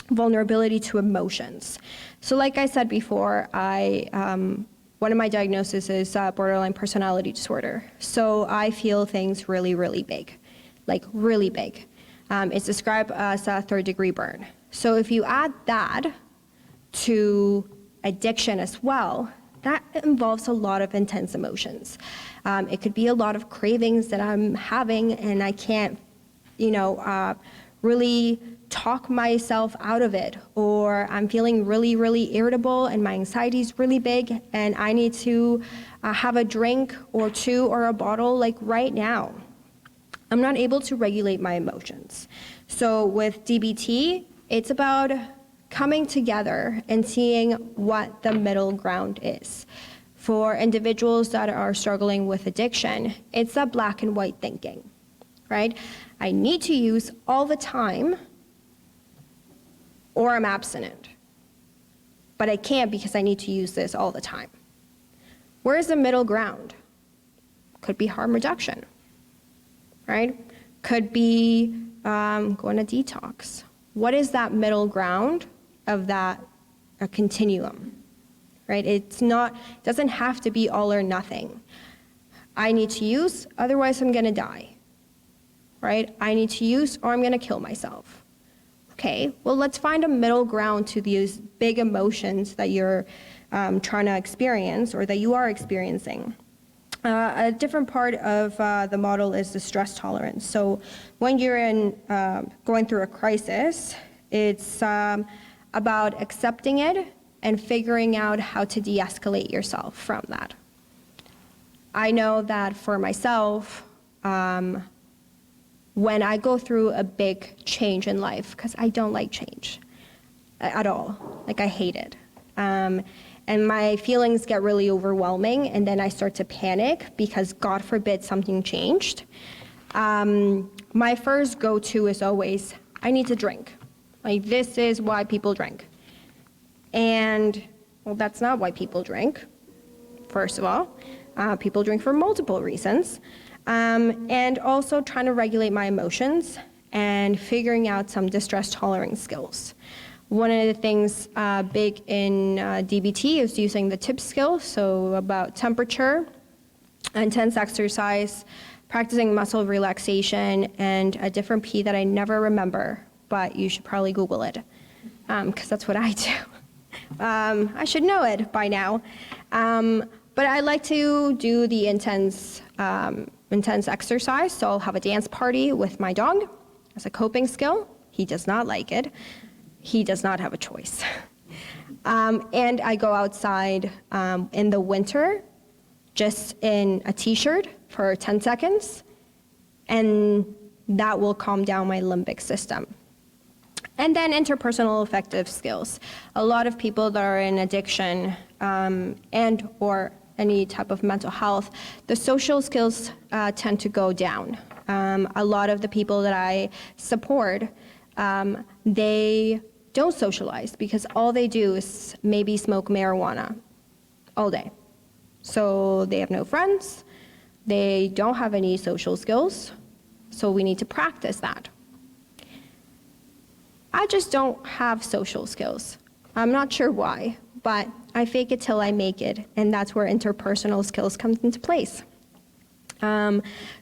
vulnerability to emotions. So like I said before, one of my diagnoses is borderline personality disorder. So I feel things really, really big, like really big. It's described as a 3rd-degree burn. So if you add that to addiction as well, that involves a lot of intense emotions. It could be a lot of cravings that I'm having and I can't, really talk myself out of it, or I'm feeling really, really irritable and my anxiety is really big and I need to have a drink or 2 or a bottle like right now. I'm not able to regulate my emotions. So with DBT, it's about coming together and seeing what the middle ground is. For individuals that are struggling with addiction, it's a black and white thinking, right? I need to use all the time or I'm abstinent. But I can't because I need to use this all the time. Where's the middle ground? Could be harm reduction, right? Could be going to detox. What is that middle ground of that continuum, right? It doesn't have to be all or nothing. I need to use, otherwise I'm gonna die, right? I need to use or I'm gonna kill myself. Okay, well let's find a middle ground to these big emotions that you're trying to experience or that you are experiencing. A different part of the model is the stress tolerance. So when you're going through a crisis, it's about accepting it and figuring out how to de-escalate yourself from that. I know that for myself, when I go through a big change in life, because I don't like change at all, like I hate it. And my feelings get really overwhelming and then I start to panic because God forbid something changed. My first go-to is always, I need to drink. Like, this is why people drink. And, well, that's not why people drink, first of all. People drink for multiple reasons. And also trying to regulate my emotions and figuring out some distress tolerance skills. One of the things big in DBT is using the TIP skill, so about temperature, intense exercise, practicing muscle relaxation, and a different P that I never remember, but you should probably Google it, because that's what I do. I should know it by now. But I like to do the intense exercise, so I'll have a dance party with my dog as a coping skill. He does not like it. He does not have a choice. And I go outside in the winter just in a t-shirt for 10 seconds, and that will calm down my limbic system. And then interpersonal affective skills. A lot of people that are in addiction and or any type of mental health, the social skills tend to go down. A lot of the people that I support, they don't socialize because all they do is maybe smoke marijuana all day. So they have no friends, they don't have any social skills, so we need to practice that. I just don't have social skills. I'm not sure why, but I fake it till I make it, and that's where interpersonal skills come into place.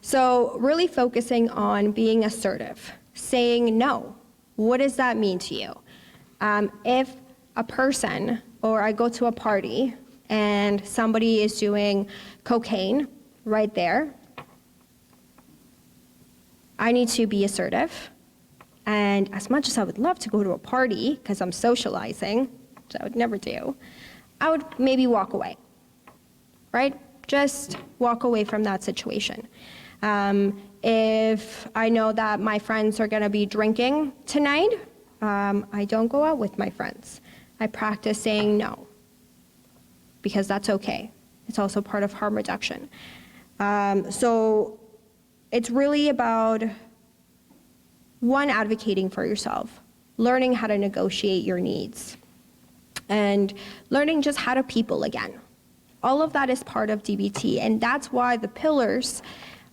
So really focusing on being assertive, saying no. What does that mean to you? If a person, or I go to a party and somebody is doing cocaine right there, I need to be assertive. And as much as I would love to go to a party, because I'm socializing, which I would never do, I would maybe walk away, right? Just walk away from that situation. If I know that my friends are gonna be drinking tonight, I don't go out with my friends. I practice saying no, because that's okay. It's also part of harm reduction. So it's really about, one, advocating for yourself, learning how to negotiate your needs, and learning just how to people again. All of that is part of DBT, and that's why the pillars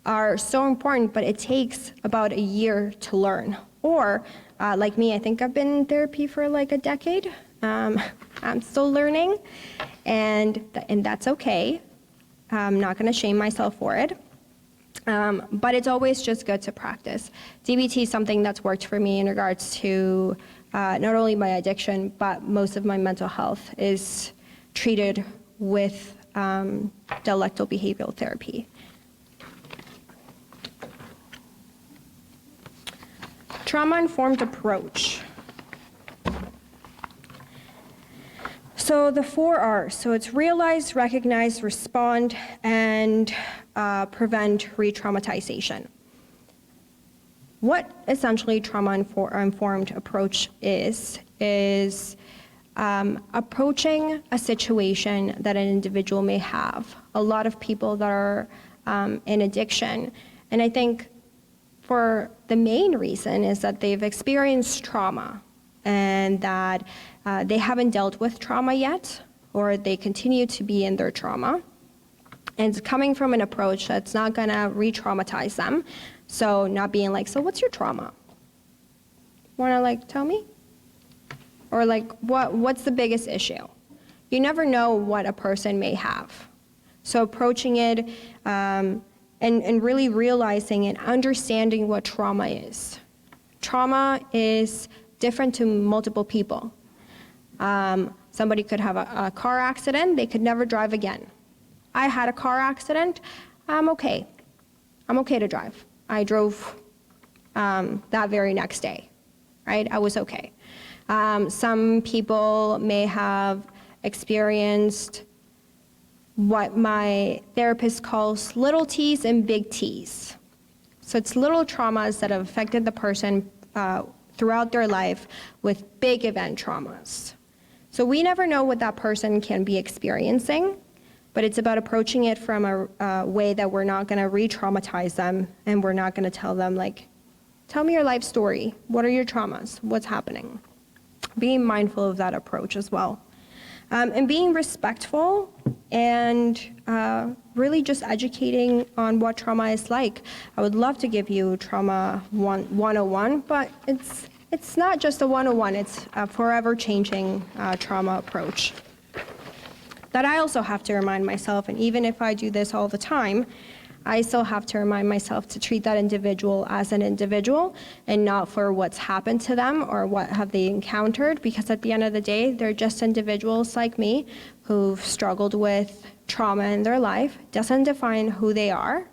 are so important, but it takes about a year to learn. Or, like me, I think I've been in therapy for like a decade. I'm still learning, and that's okay. I'm not gonna shame myself for it. But it's always just good to practice. DBT is something that's worked for me in regards to not only my addiction, but most of my mental health is treated with dialectal behavioral therapy. Trauma-informed approach. So the 4 R's. So it's realize, recognize, respond, and prevent re-traumatization. What essentially trauma-informed approach is approaching a situation that an individual may have. A lot of people that are in addiction, and I think for the main reason is that they've experienced trauma and that they haven't dealt with trauma yet, or they continue to be in their trauma. And it's coming from an approach that's not gonna re-traumatize them. So not being like, so what's your trauma? Wanna like tell me? Or like, what's the biggest issue? You never know what a person may have. So approaching it and really realizing and understanding what trauma is. Trauma is different to multiple people. Somebody could have a car accident, they could never drive again. I had a car accident, I'm okay. I'm okay to drive. I drove that very next day, right? I was okay. Some people may have experienced what my therapist calls little T's and big T's. So it's little traumas that have affected the person throughout their life with big event traumas. So we never know what that person can be experiencing, but it's about approaching it from a way that we're not gonna re-traumatize them, and we're not gonna tell them like, tell me your life story. What are your traumas? What's happening? Being mindful of that approach as well. And being respectful and really just educating on what trauma is like. I would love to give you Trauma 101, but it's not just a 101, it's a forever changing trauma approach that I also have to remind myself, and even if I do this all the time, I still have to remind myself to treat that individual as an individual and not for what's happened to them or what have they encountered, because at the end of the day, they're just individuals like me who've struggled with trauma in their life. Doesn't define who they are.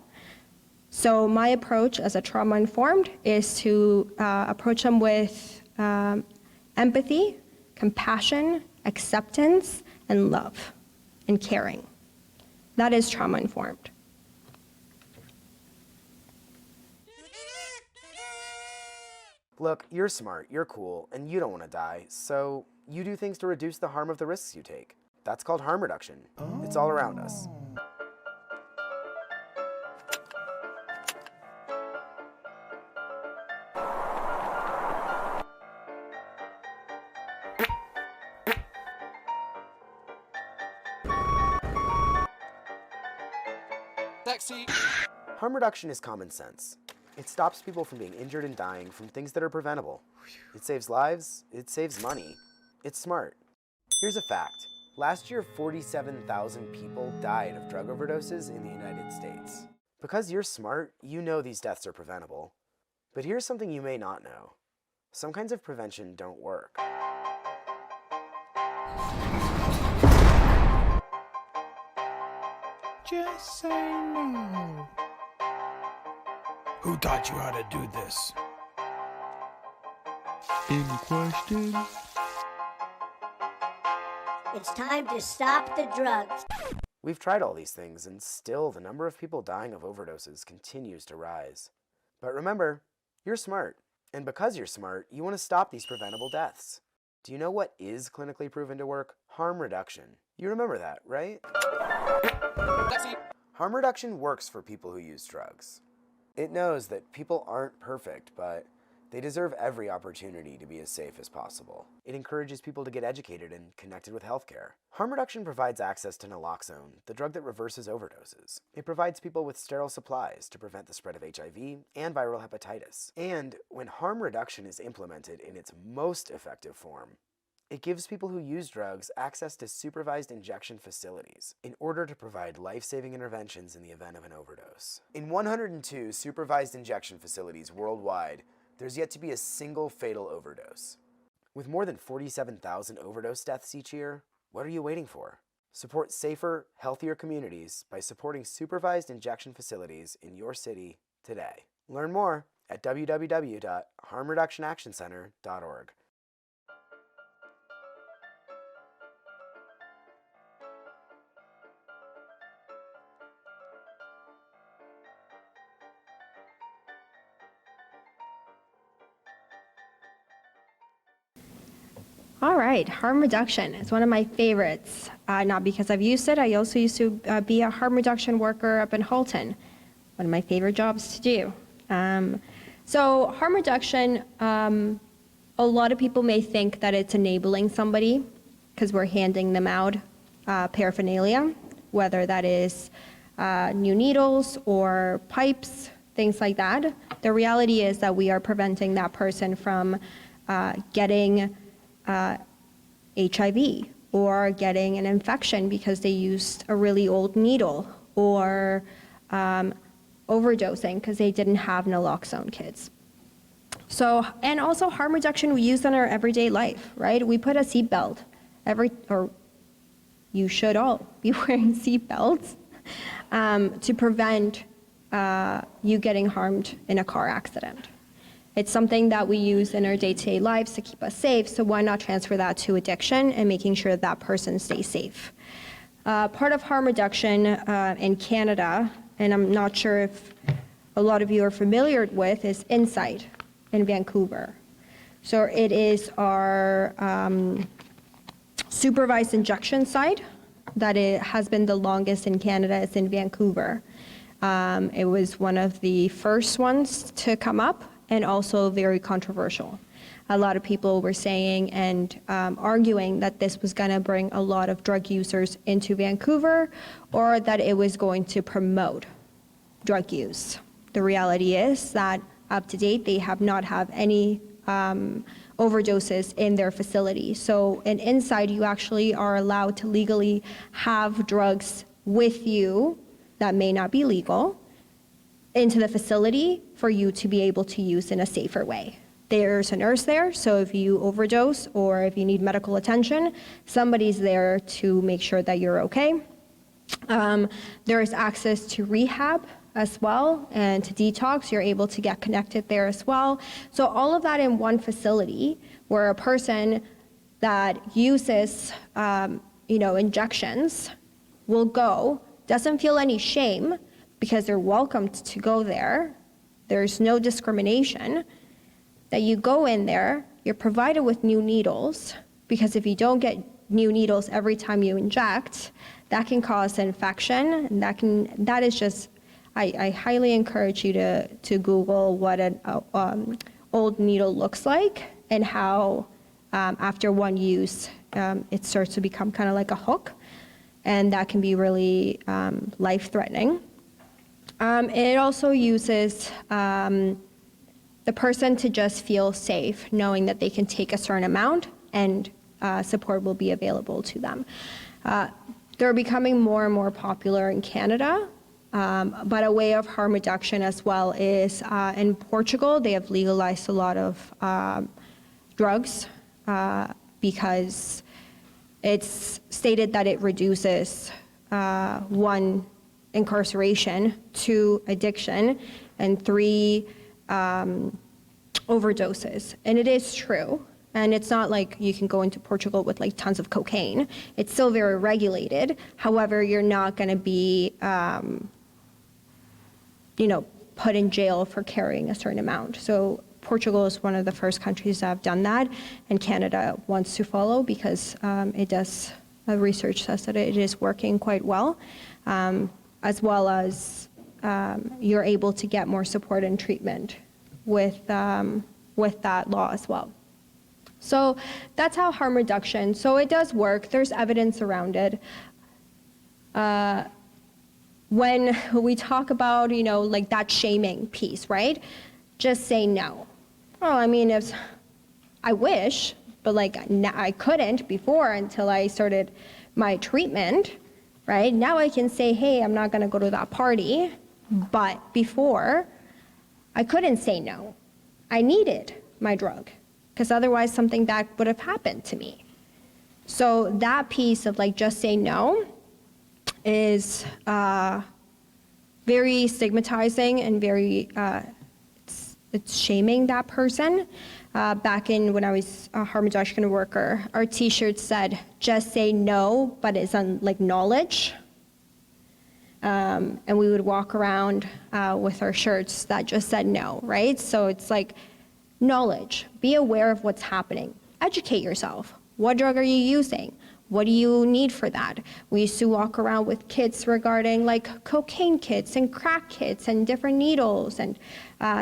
So my approach as a trauma-informed is to approach them with empathy, compassion, acceptance, and love, and caring. That is trauma-informed. Look, you're smart, you're cool, and you don't want to die, so you do things to reduce the harm of the risks you take. That's called harm reduction. It's all around us. Taxi! Harm reduction is common sense. It stops people from being injured and dying from things that are preventable. It saves lives, it saves money. It's smart. Here's a fact. Last year, 47,000 people died of drug overdoses in the United States. Because you're smart, you know these deaths are preventable. But here's something you may not know. Some kinds of prevention don't work. Just say no. Who taught you how to do this? Any questions? It's time to stop the drugs. We've tried all these things, and still the number of people dying of overdoses continues to rise. But remember, you're smart. And because you're smart, you want to stop these preventable deaths. Do you know what is clinically proven to work? Harm reduction. You remember that, right? Harm reduction works for people who use drugs. It knows that people aren't perfect, but they deserve every opportunity to be as safe as possible. It encourages people to get educated and connected with healthcare. Harm reduction provides access to naloxone, the drug that reverses overdoses. It provides people with sterile supplies to prevent the spread of HIV and viral hepatitis. And when harm reduction is implemented in its most effective form, it gives people who use drugs access to supervised injection facilities in order to provide life-saving interventions in the event of an overdose. In 102 supervised injection facilities worldwide, there's yet to be a single fatal overdose. With more than 47,000 overdose deaths each year, what are you waiting for? Support safer, healthier communities by supporting supervised injection facilities in your city today. Learn more at www.harmreductionactioncenter.org. All right, harm reduction is one of my favorites. Not because I've used it, I also used to be a harm reduction worker up in Halton. One of my favorite jobs to do. So harm reduction, a lot of people may think that it's enabling somebody because we're handing them out paraphernalia, whether that is new needles or pipes, things like that. The reality is that we are preventing that person from getting HIV or getting an infection because they used a really old needle, or overdosing because they didn't have naloxone kits. So, and also harm reduction we use in our everyday life, right? We put a seatbelt or you should all be wearing seatbelts to prevent you getting harmed in a car accident. It's something that we use in our day-to-day lives to keep us safe, so why not transfer that to addiction and making sure that person stays safe? Part of harm reduction in Canada, and I'm not sure if a lot of you are familiar with, is Insight in Vancouver. So it is our supervised injection site that it has been the longest in Canada. It's in Vancouver. It was one of the first ones to come up, and also very controversial. A lot of people were saying and arguing that this was going to bring a lot of drug users into Vancouver, or that it was going to promote drug use. The reality is that up to date, they have not had any overdoses in their facility. So in Inside, you actually are allowed to legally have drugs with you that may not be legal into the facility for you to be able to use in a safer way. There's a nurse there, so if you overdose or if you need medical attention, somebody's there to make sure that you're okay. There is access to rehab as well, and to detox. You're able to get connected there as well. So all of that in one facility where a person that uses injections will go, doesn't feel any shame, because they're welcomed to go there. There's no discrimination. That you go in there, you're provided with new needles, because if you don't get new needles every time you inject, that can cause infection, and that is just, I highly encourage you to Google what an old needle looks like, and how after one use, it starts to become kind of like a hook, and that can be really life-threatening. It also uses the person to just feel safe, knowing that they can take a certain amount and support will be available to them. They're becoming more and more popular in Canada, But a way of harm reduction as well is in Portugal, they have legalized a lot of drugs because it's stated that it reduces 1, incarceration, 2, addiction, and 3, overdoses. And it is true. And it's not like you can go into Portugal with like tons of cocaine. It's still very regulated. However, you're not going to be, put in jail for carrying a certain amount. So Portugal is one of the first countries that have done that, and Canada wants to follow because research says that it is working quite well, as well as you're able to get more support and treatment with that law as well. So that's how harm reduction, so it does work, there's evidence around it. When we talk about, like that shaming piece, right? Just say no. Well, I mean, I wish, but like I couldn't before until I started my treatment, right? Now I can say, hey, I'm not gonna go to that party, but before, I couldn't say no. I needed my drug, because otherwise something bad would have happened to me. So that piece of like just say no is very stigmatizing and very, it's shaming that person. Back in when I was a harm reduction worker, our t-shirt said, just say no, but it's on like knowledge. And we would walk around with our shirts that just said no, right? So it's like knowledge, be aware of what's happening, educate yourself. What drug are you using? What do you need for that? We used to walk around with kits regarding like cocaine kits and crack kits and different needles and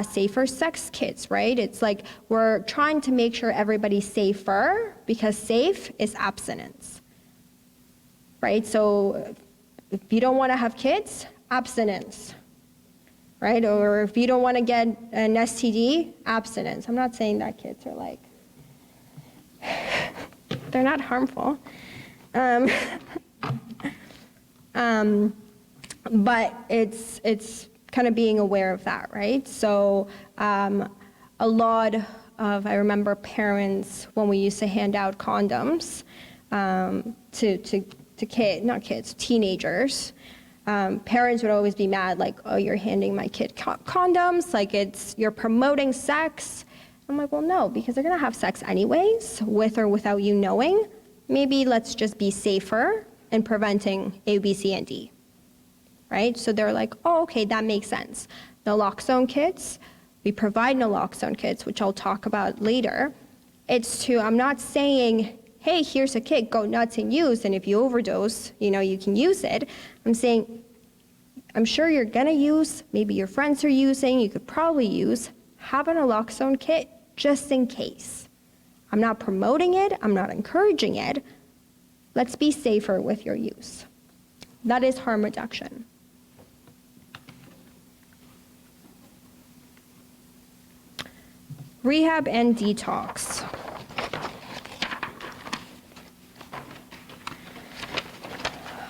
safer sex kits, right? It's like we're trying to make sure everybody's safer because safe is abstinence, right? So if you don't want to have kids, abstinence, right? Or if you don't want to get an STD, abstinence. I'm not saying that kids are like, they're not harmful. But it's kind of being aware of that, right? So a lot of, I remember parents, when we used to hand out condoms to teenagers, parents would always be mad, like, oh, you're handing my kid condoms, like you're promoting sex. I'm like, well, no, because they're gonna have sex anyways, with or without you knowing. Maybe let's just be safer in preventing A, B, C, and D, right? So they're like, oh, okay, that makes sense. Naloxone kits, we provide naloxone kits, which I'll talk about later. I'm not saying, hey, here's a kit, go nuts and use, and if you overdose, you can use it. I'm saying, I'm sure you're gonna use, maybe your friends are using, you could probably use, have a naloxone kit just in case. I'm not promoting it, I'm not encouraging it. Let's be safer with your use. That is harm reduction. Rehab and detox.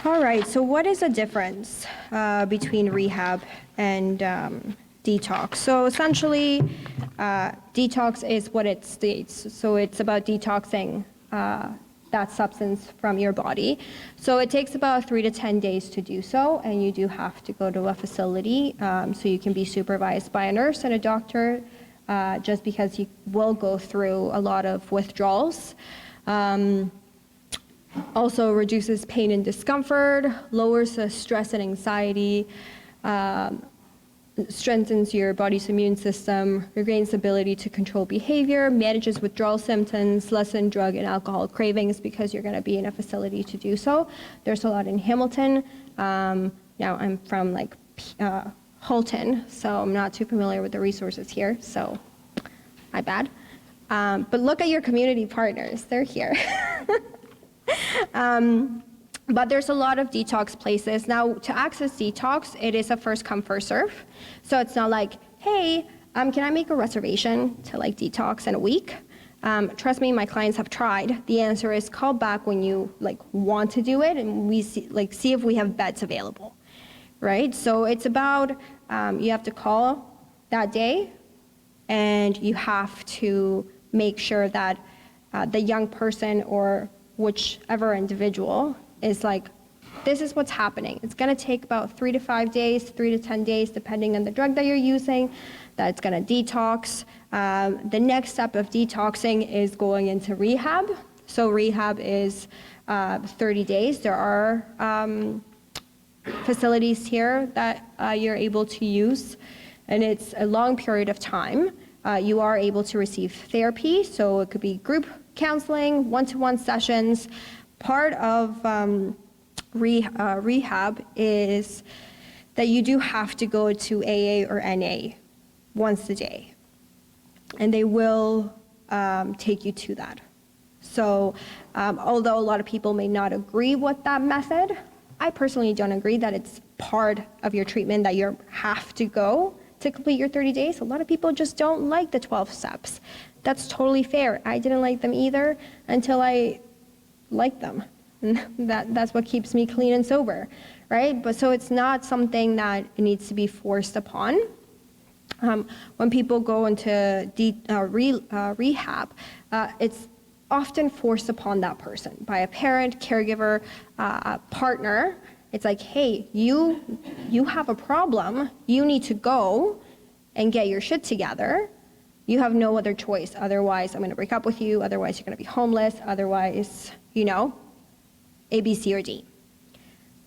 All right, so what is the difference between rehab and detox? So essentially, detox is what it states. So it's about detoxing that substance from your body. So it takes about 3 to 10 days to do so, and you do have to go to a facility so you can be supervised by a nurse and a doctor, just because you will go through a lot of withdrawals. Also reduces pain and discomfort, lowers the stress and anxiety, strengthens your body's immune system, regains the ability to control behavior, manages withdrawal symptoms, lessen drug and alcohol cravings because you're going to be in a facility to do so. There's a lot in Hamilton. Now I'm from Halton, so I'm not too familiar with the resources here, so my bad. But look at your community partners, they're here. But there's a lot of detox places. Now, to access detox, it is a first come, first serve. So it's not like, hey, can I make a reservation to detox in a week? Trust me, my clients have tried. The answer is call back when you want to do it, and we see if we have beds available, right? So it's about, you have to call that day, and you have to make sure that the young person or whichever individual is like, this is what's happening. It's gonna take about 3 to 5 days, 3 to 10 days, depending on the drug that you're using, that it's gonna detox. The next step of detoxing is going into rehab. So rehab is 30 days. There are facilities here that you're able to use, and it's a long period of time. You are able to receive therapy, so it could be group counseling, one-to-one sessions. Part of rehab is that you do have to go to AA or NA once a day, and they will take you to that. So although a lot of people may not agree with that method, I personally don't agree that it's part of your treatment that you have to go to complete your 30 days. A lot of people just don't like the 12 steps. That's totally fair. I didn't like them either until I liked them. That's what keeps me clean and sober, right? But so it's not something that needs to be forced upon. When people go into rehab, it's often forced upon that person by a parent, caregiver, partner. It's like, hey, you have a problem. You need to go and get your shit together. You have no other choice. Otherwise, I'm going to break up with you. Otherwise, you're going to be homeless. Otherwise, A, B, C, or D.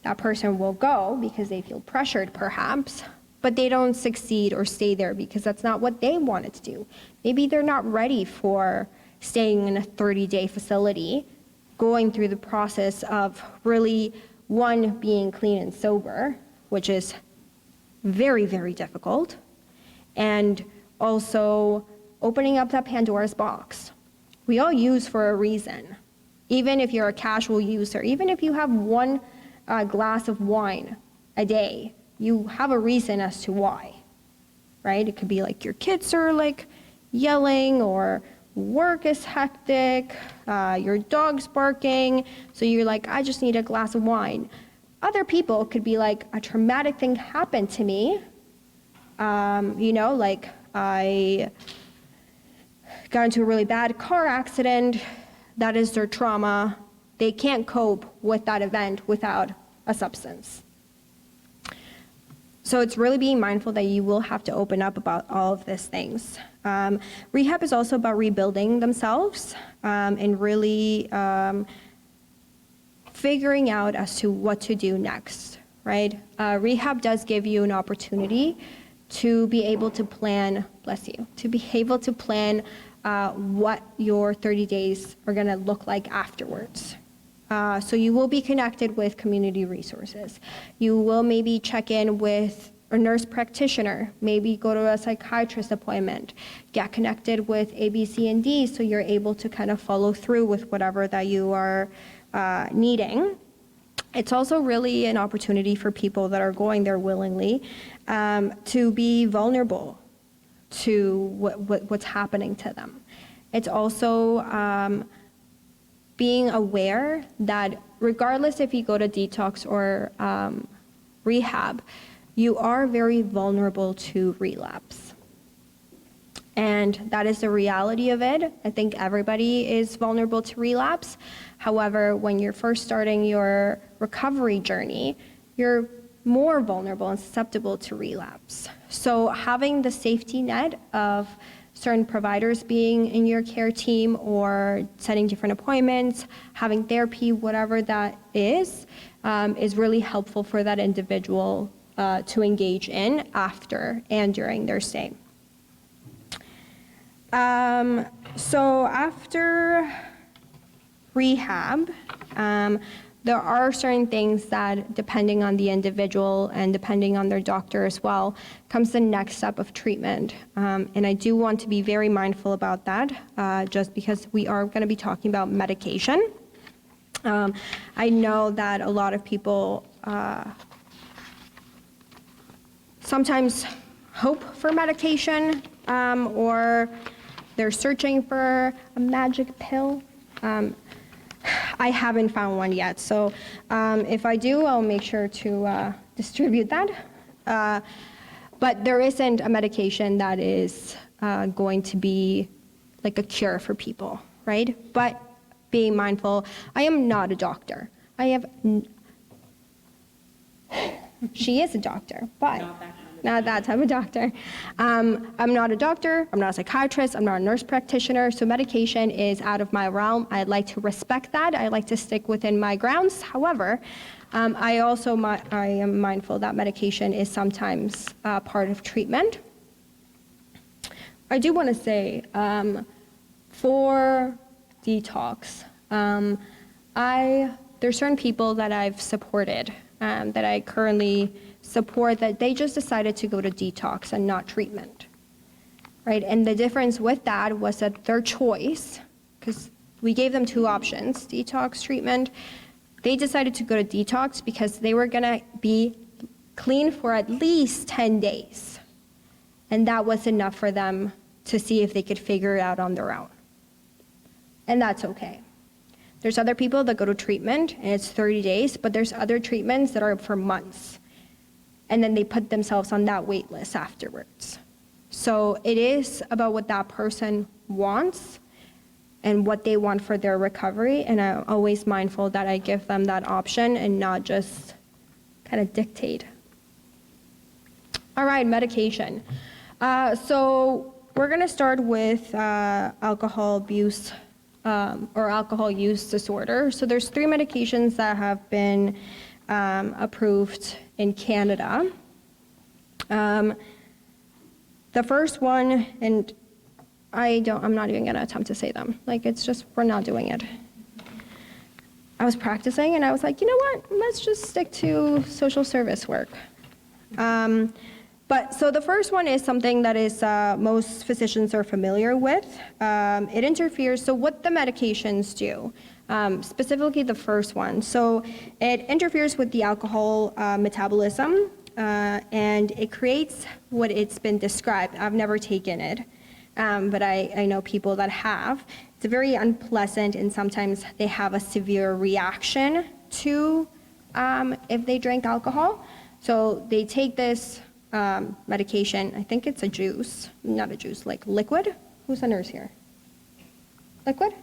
That person will go because they feel pressured, perhaps, but they don't succeed or stay there because that's not what they wanted to do. Maybe they're not ready for staying in a 30-day facility, going through the process of really, one, being clean and sober, which is very, very difficult, and also opening up that Pandora's box. We all use for a reason. Even if you're a casual user, even if you have one glass of wine a day, you have a reason as to why, right? It could be like your kids are like yelling, or work is hectic, your dog's barking, so you're like, I just need a glass of wine. Other people could be like, a traumatic thing happened to me, like I got into a really bad car accident. That is their trauma. They can't cope with that event without a substance. So it's really being mindful that you will have to open up about all of these things. Rehab is also about rebuilding themselves and really figuring out as to what to do next, right? Rehab does give you an opportunity to be able to plan, to be able to plan what your 30 days are gonna look like afterwards. So you will be connected with community resources. You will maybe check in with a nurse practitioner, maybe go to a psychiatrist appointment, get connected with A, B, C, and D, so you're able to kind of follow through with whatever that you are needing. It's also really an opportunity for people that are going there willingly to be vulnerable to what's happening to them. It's also being aware that regardless if you go to detox or rehab, you are very vulnerable to relapse. And that is the reality of it. I think everybody is vulnerable to relapse. However, when you're first starting your recovery journey, you're more vulnerable and susceptible to relapse. So having the safety net of certain providers being in your care team or setting different appointments, having therapy, whatever that is really helpful for that individual to engage in after and during their stay. So after rehab, there are certain things that, depending on the individual and depending on their doctor as well, comes the next step of treatment. And I do want to be very mindful about that, just because we are going to be talking about medication. I know that a lot of people sometimes hope for medication, or they're searching for a magic pill. I haven't found one yet, so if I do, I'll make sure to distribute that. But there isn't a medication that is going to be like a cure for people, right? But being mindful, I am not a doctor. She is a doctor, but not that type of doctor. I'm not a doctor, I'm not a psychiatrist, I'm not a nurse practitioner, so medication is out of my realm. I'd like to respect that. I like to stick within my grounds. However, I am mindful that medication is sometimes part of treatment. I do want to say, for detox, there's certain people that I've supported, that I currently support, that they just decided to go to detox and not treatment, right? And the difference with that was that their choice, because we gave them two options, detox, treatment, they decided to go to detox because they were gonna be clean for at least 10 days. And that was enough for them to see if they could figure it out on their own. And that's okay. There's other people that go to treatment and it's 30 days, but there's other treatments that are for months. And then they put themselves on that wait list afterwards. So it is about what that person wants and what they want for their recovery. And I'm always mindful that I give them that option and not just kind of dictate. All right, medication. So we're gonna start with alcohol abuse or alcohol use disorder. So there's 3 medications that have been approved in Canada. The first one, and I'm not even gonna attempt to say them. Like, it's just, we're not doing it. I was practicing and I was like, you know what? Let's just stick to social service work. So the first one is something that is most physicians are familiar with. It interferes, so what the medications do, specifically the first one. So it interferes with the alcohol metabolism, and it creates what it's been described. I've never taken it, but I know people that have. It's very unpleasant, and sometimes they have a severe reaction to if they drink alcohol. So they take this medication. I think it's a juice, not a juice, like liquid. Who's a nurse here? Liquid?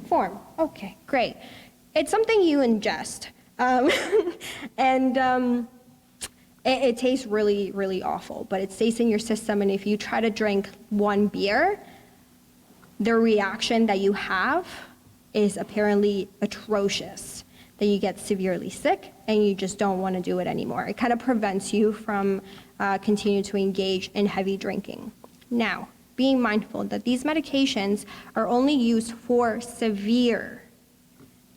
Form. Okay, great. It's something you ingest. It tastes really, really awful, but it stays in your system, and if you try to drink one beer, the reaction that you have is apparently atrocious, that you get severely sick and you just don't want to do it anymore. It kind of prevents you from continuing to engage in heavy drinking. Now, being mindful that these medications are only used for severe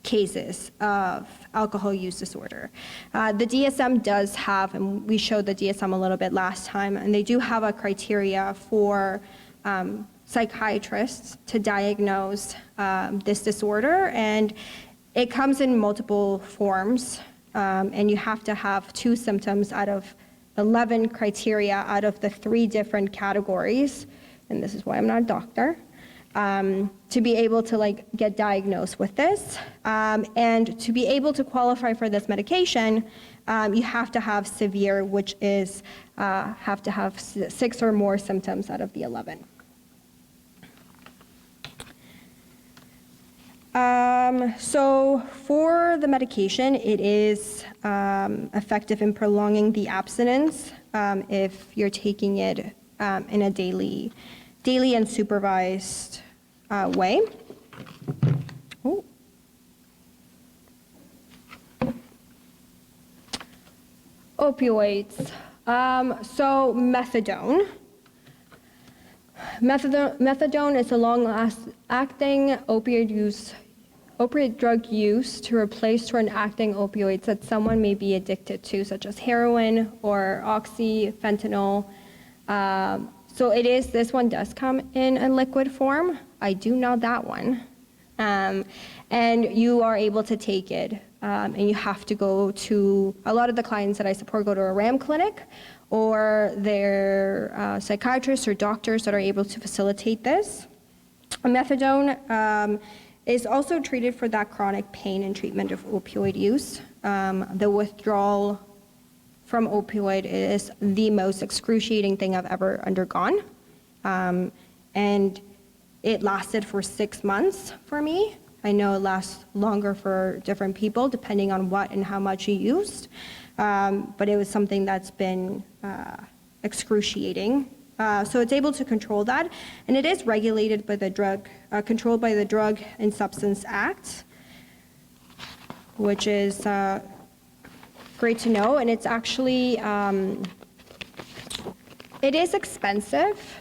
cases of alcohol use disorder. The DSM does have, and we showed the DSM a little bit last time, and they do have a criteria for psychiatrists to diagnose this disorder, and it comes in multiple forms, and you have to have 2 symptoms out of 11 criteria out of the 3 different categories, and this is why I'm not a doctor, to be able to get diagnosed with this. And to be able to qualify for this medication, you have to have severe, which is have to have 6 or more symptoms out of the 11. So for the medication, it is effective in prolonging the abstinence if you're taking it in a daily and supervised way. Ooh. Opioids. So methadone. Methadone is a long-acting opioid drug used to replace short-acting opioids that someone may be addicted to, such as heroin or oxy, fentanyl. So this one does come in a liquid form. I do know that one. And you are able to take it, and you have to go to, a lot of the clients that I support go to a RAM clinic, or their psychiatrists or doctors that are able to facilitate this. Methadone is also treated for that chronic pain and treatment of opioid use. the withdrawal from opioid is the most excruciating thing I've ever undergone. And it lasted for 6 months for me. I know it lasts longer for different people depending on what and how much you used. But it was something that's been excruciating. So it's able to control that. And it is regulated by the controlled by the Drug and Substance Act, which is great to know. And it's actually, it is expensive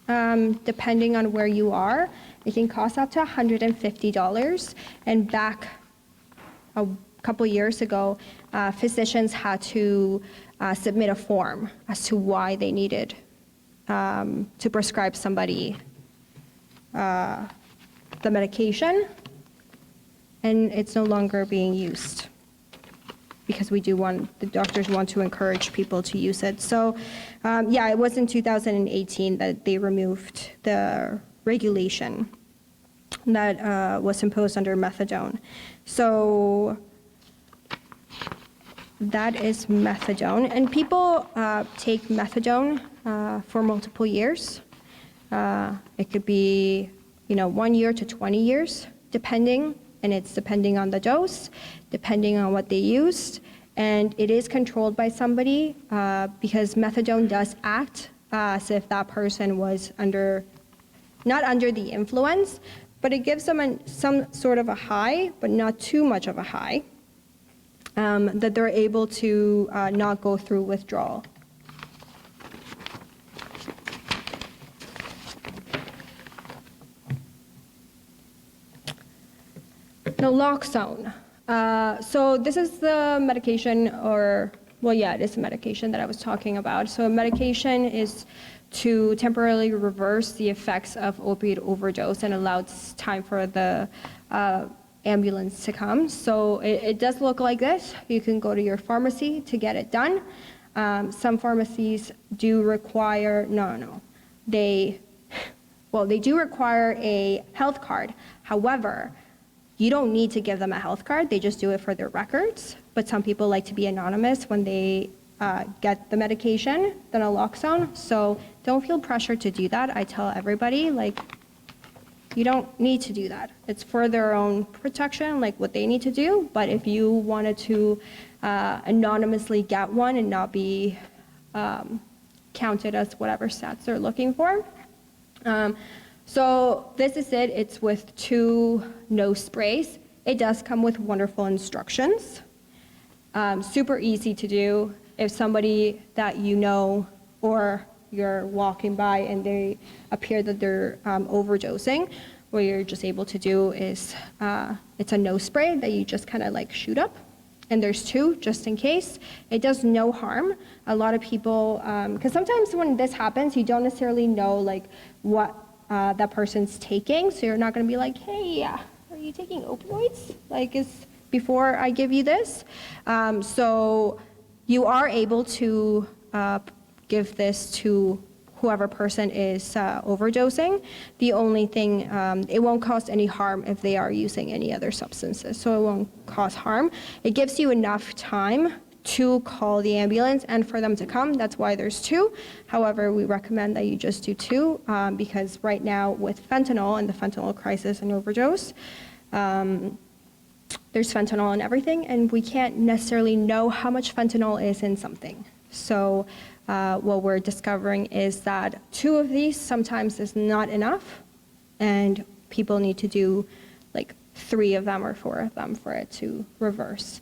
depending on where you are. It can cost up to $150. And back a couple years ago, physicians had to submit a form as to why they needed to prescribe somebody the medication, and it's no longer being used because the doctors want to encourage people to use it. So yeah, it was in 2018 that they removed the regulation that was imposed under methadone. So that is methadone, and people take methadone for multiple years. It could be, 1 year to 20 years, depending, and it's depending on the dose, depending on what they used, and it is controlled by somebody because methadone does act as if that person was not under the influence, but it gives them some sort of a high, but not too much of a high. That they're able to not go through withdrawal. Naloxone. So this is the medication, it is a medication that I was talking about. So medication is to temporarily reverse the effects of opioid overdose and allows time for the ambulance to come. So it does look like this. You can go to your pharmacy to get it done. Some pharmacies do require, they do require a health card. However, you don't need to give them a health card. They just do it for their records. But some people like to be anonymous when they get the medication, the naloxone. So don't feel pressured to do that. I tell everybody, you don't need to do that. It's for their own protection, what they need to do. But if you wanted to anonymously get one and not be counted as whatever stats they're looking for. So this is it. It's with 2 nose sprays. It does come with wonderful instructions. Super easy to do. If somebody that you know or you're walking by and they appear that they're overdosing, what you're just able to do is, it's a nose spray that you just kind of shoot up. And there's 2 just in case. It does no harm. A lot of people, because sometimes when this happens, you don't necessarily know what that person's taking. So you're not going to be like, hey, are you taking opioids? Before I give you this. So you are able to give this to whoever person is overdosing. The only thing, it won't cause any harm if they are using any other substances, so it won't cause harm. It gives you enough time to call the ambulance and for them to come. That's why there's 2. However, we recommend that you just do 2 because right now with fentanyl and the fentanyl crisis and overdose, there's fentanyl in everything, and we can't necessarily know how much fentanyl is in something. So what we're discovering is that 2 of these sometimes is not enough, and people need to do 3 of them or 4 of them for it to reverse.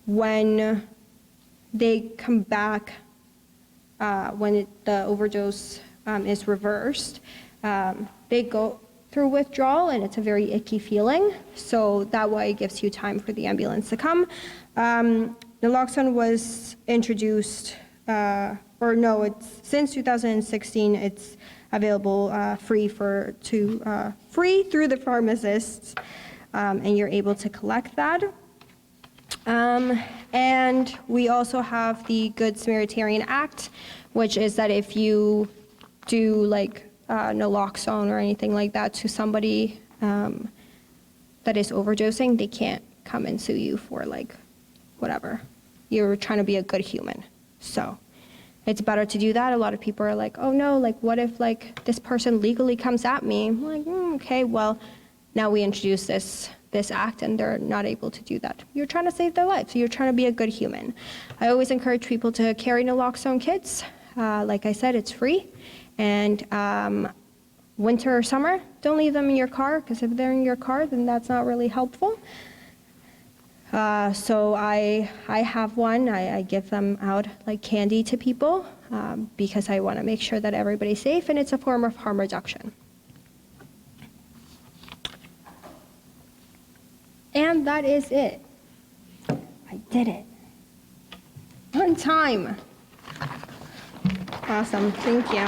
When they come back, when the overdose is reversed, they go through withdrawal, and it's a very icky feeling. So that way it gives you time for the ambulance to come. Naloxone was introduced, since 2016, it's available free through the pharmacists, and you're able to collect that. And we also have the Good Samaritan Act, which is that if you do naloxone or anything like that to somebody that is overdosing, they can't come and sue you for like whatever. You're trying to be a good human. So it's better to do that. A lot of people are like, oh no, like what if like this person legally comes at me? I'm like, okay, well, now we introduce this act and they're not able to do that. You're trying to save their life, so you're trying to be a good human. I always encourage people to carry naloxone kits. Like I said, it's free. And winter or summer, don't leave them in your car, because if they're in your car, then that's not really helpful. So I have one. I give them out like candy to people because I want to make sure that everybody's safe, and it's a form of harm reduction. And that is it. I did it. On time. Awesome, thank you.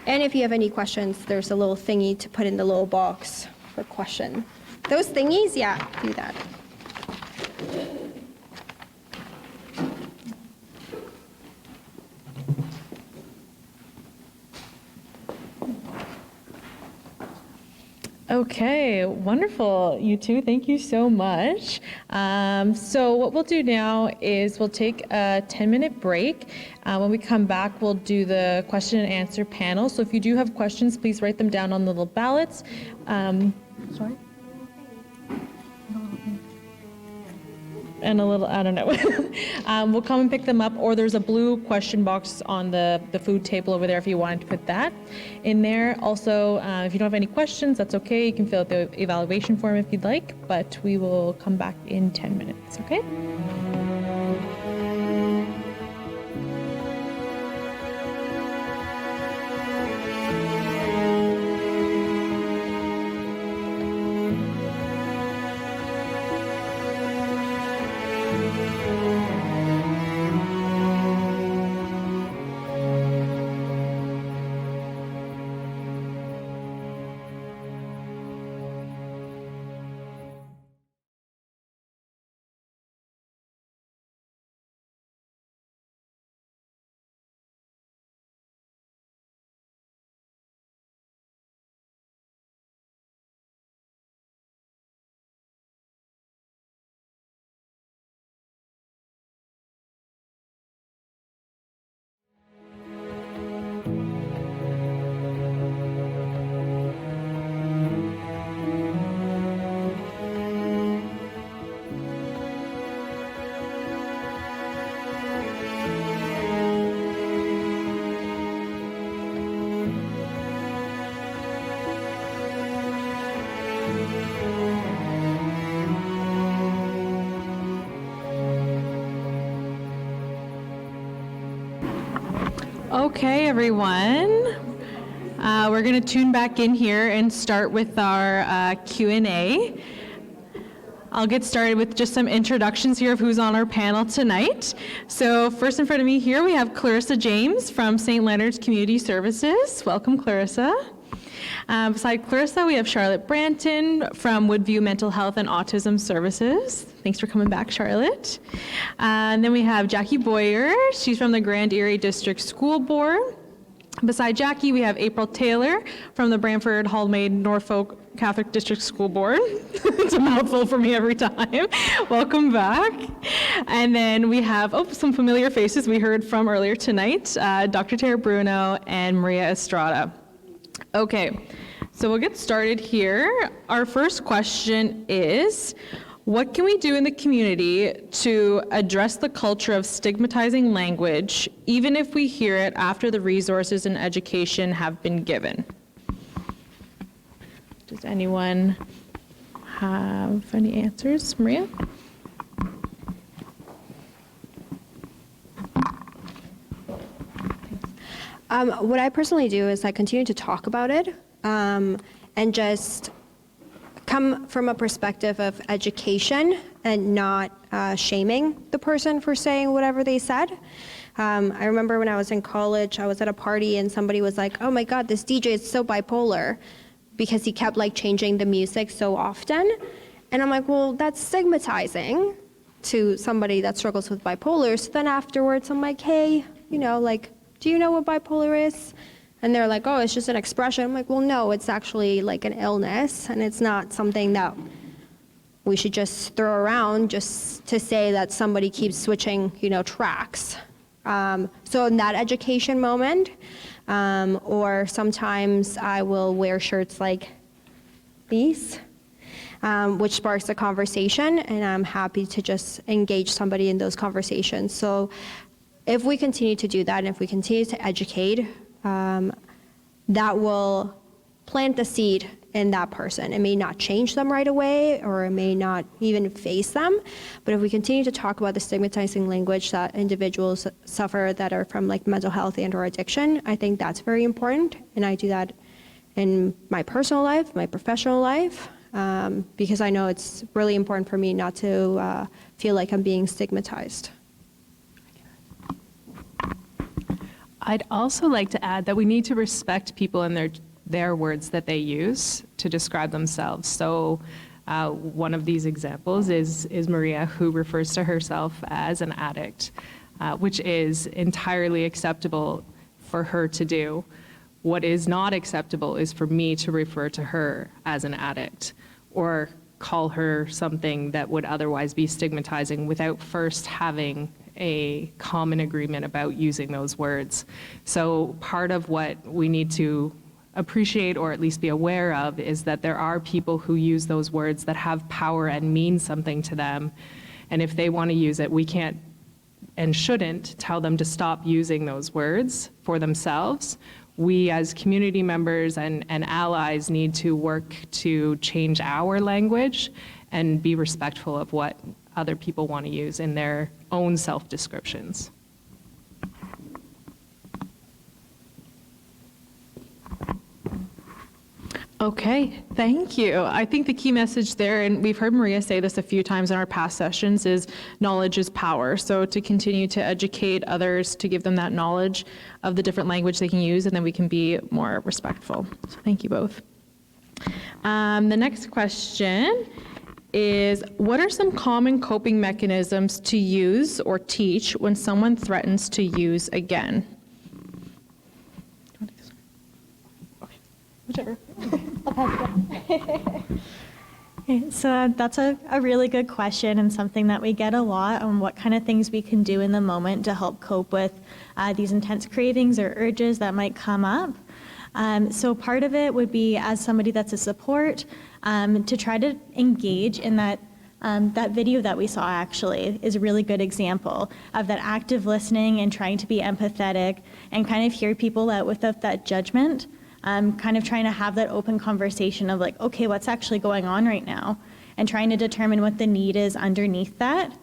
And if you have any questions, there's a little thingy to put in the little box for question. Those thingies, yeah, do that. Okay, wonderful. You two, thank you so much. So what we'll do now is we'll take a 10-minute break. When we come back, we'll do the question and answer panel. So if you do have questions, please write them down on the little ballots. Sorry? And a little, I don't know. We'll come and pick them up, or there's a blue question box on the food table over there if you wanted to put that in there. Also, if you don't have any questions, that's okay. You can fill out the evaluation form if you'd like, but we will come back in 10 minutes, okay? Okay, everyone. We're going to tune back in here and start with our Q&A. I'll get started with just some introductions here of who's on our panel tonight. So first in front of me here, we have Clarissa James from St. Leonard's Community Services. Welcome, Clarissa. Beside Clarissa, we have Charlotte Branton from Woodview Mental Health and Autism Services. Thanks for coming back, Charlotte. And then we have Jackie Boyer. She's from the Grand Erie District School Board. Beside Jackie, we have April Taylor from the Brantford Haldimand Norfolk Catholic District School Board. It's a mouthful for me every time. Welcome back. And then we have some familiar faces we heard from earlier tonight, Dr. Tara Bruno and Maria Estrada. Okay, so we'll get started here. Our first question is, what can we do in the community to address the culture of stigmatizing language, even if we hear it after the resources and education have been given? Does anyone have any answers? Maria? What I personally do is I continue to talk about it and just come from a perspective of education and not shaming the person for saying whatever they said. I remember when I was in college, I was at a party and somebody was like, oh my God, this DJ is so bipolar, because he kept like changing the music so often. And I'm like, well, that's stigmatizing to somebody that struggles with bipolar. So then afterwards, I'm like, hey, you know, like, do you know what bipolar is? And they're like, oh, it's just an expression. I'm like, well, no, it's actually like an illness, and it's not something that we should just throw around just to say that somebody keeps switching, tracks. So in that education moment, or sometimes I will wear shirts like these, which sparks a conversation, and I'm happy to just engage somebody in those conversations. So if we continue to do that, and if we continue to educate, that will plant the seed in that person. It may not change them right away, or it may not even face them, but if we continue to talk about the stigmatizing language that individuals suffer that are from like mental health and or addiction, I think that's very important, and I do that in my personal life, my professional life, because I know it's really important for me not to feel like I'm being stigmatized. I'd also like to add that we need to respect people and their words that they use to describe themselves. So one of these examples is Maria, who refers to herself as an addict, which is entirely acceptable for her to do. What is not acceptable is for me to refer to her as an addict or call her something that would otherwise be stigmatizing without first having a common agreement about using those words. So part of what we need to appreciate, or at least be aware of, is that there are people who use those words that have power and mean something to them. And if they want to use it, we can't and shouldn't tell them to stop using those words for themselves. We as community members and allies need to work to change our language and be respectful of what other people want to use in their own self-descriptions. Okay, thank you. I think the key message there, and we've heard Maria say this a few times in our past sessions, is knowledge is power. So to continue to educate others, to give them that knowledge of the different language they can use, and then we can be more respectful. So thank you both. The next question is, what are some common coping mechanisms to use or teach when someone threatens to use again? Whichever. So that's a really good question, and something that we get a lot on what kind of things we can do in the moment to help cope with these intense cravings or urges that might come up. So part of it would be, as somebody that's a support, to try to engage in that video that we saw actually is a really good example of that active listening and trying to be empathetic and kind of hear people out without that judgment. Kind of trying to have that open conversation of like, okay, what's actually going on right now? And trying to determine what the need is underneath that.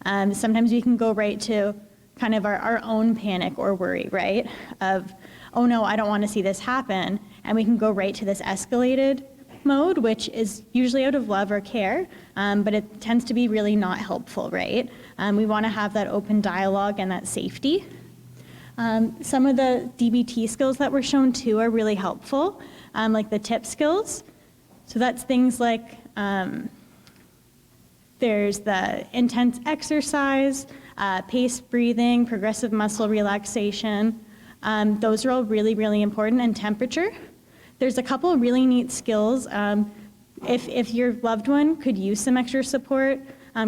Sometimes we can go right to kind of our own panic or worry, right? Of, oh no, I don't want to see this happen. And we can go right to this escalated mode, which is usually out of love or care, but it tends to be really not helpful, right? We want to have that open dialogue and that safety. Some of the DBT skills that were shown too are really helpful, like the TIP skills. So that's things like there's the intense exercise, paced breathing, progressive muscle relaxation. Those are all really, really important, and temperature. There's a couple of really neat skills. If your loved one could use some extra support,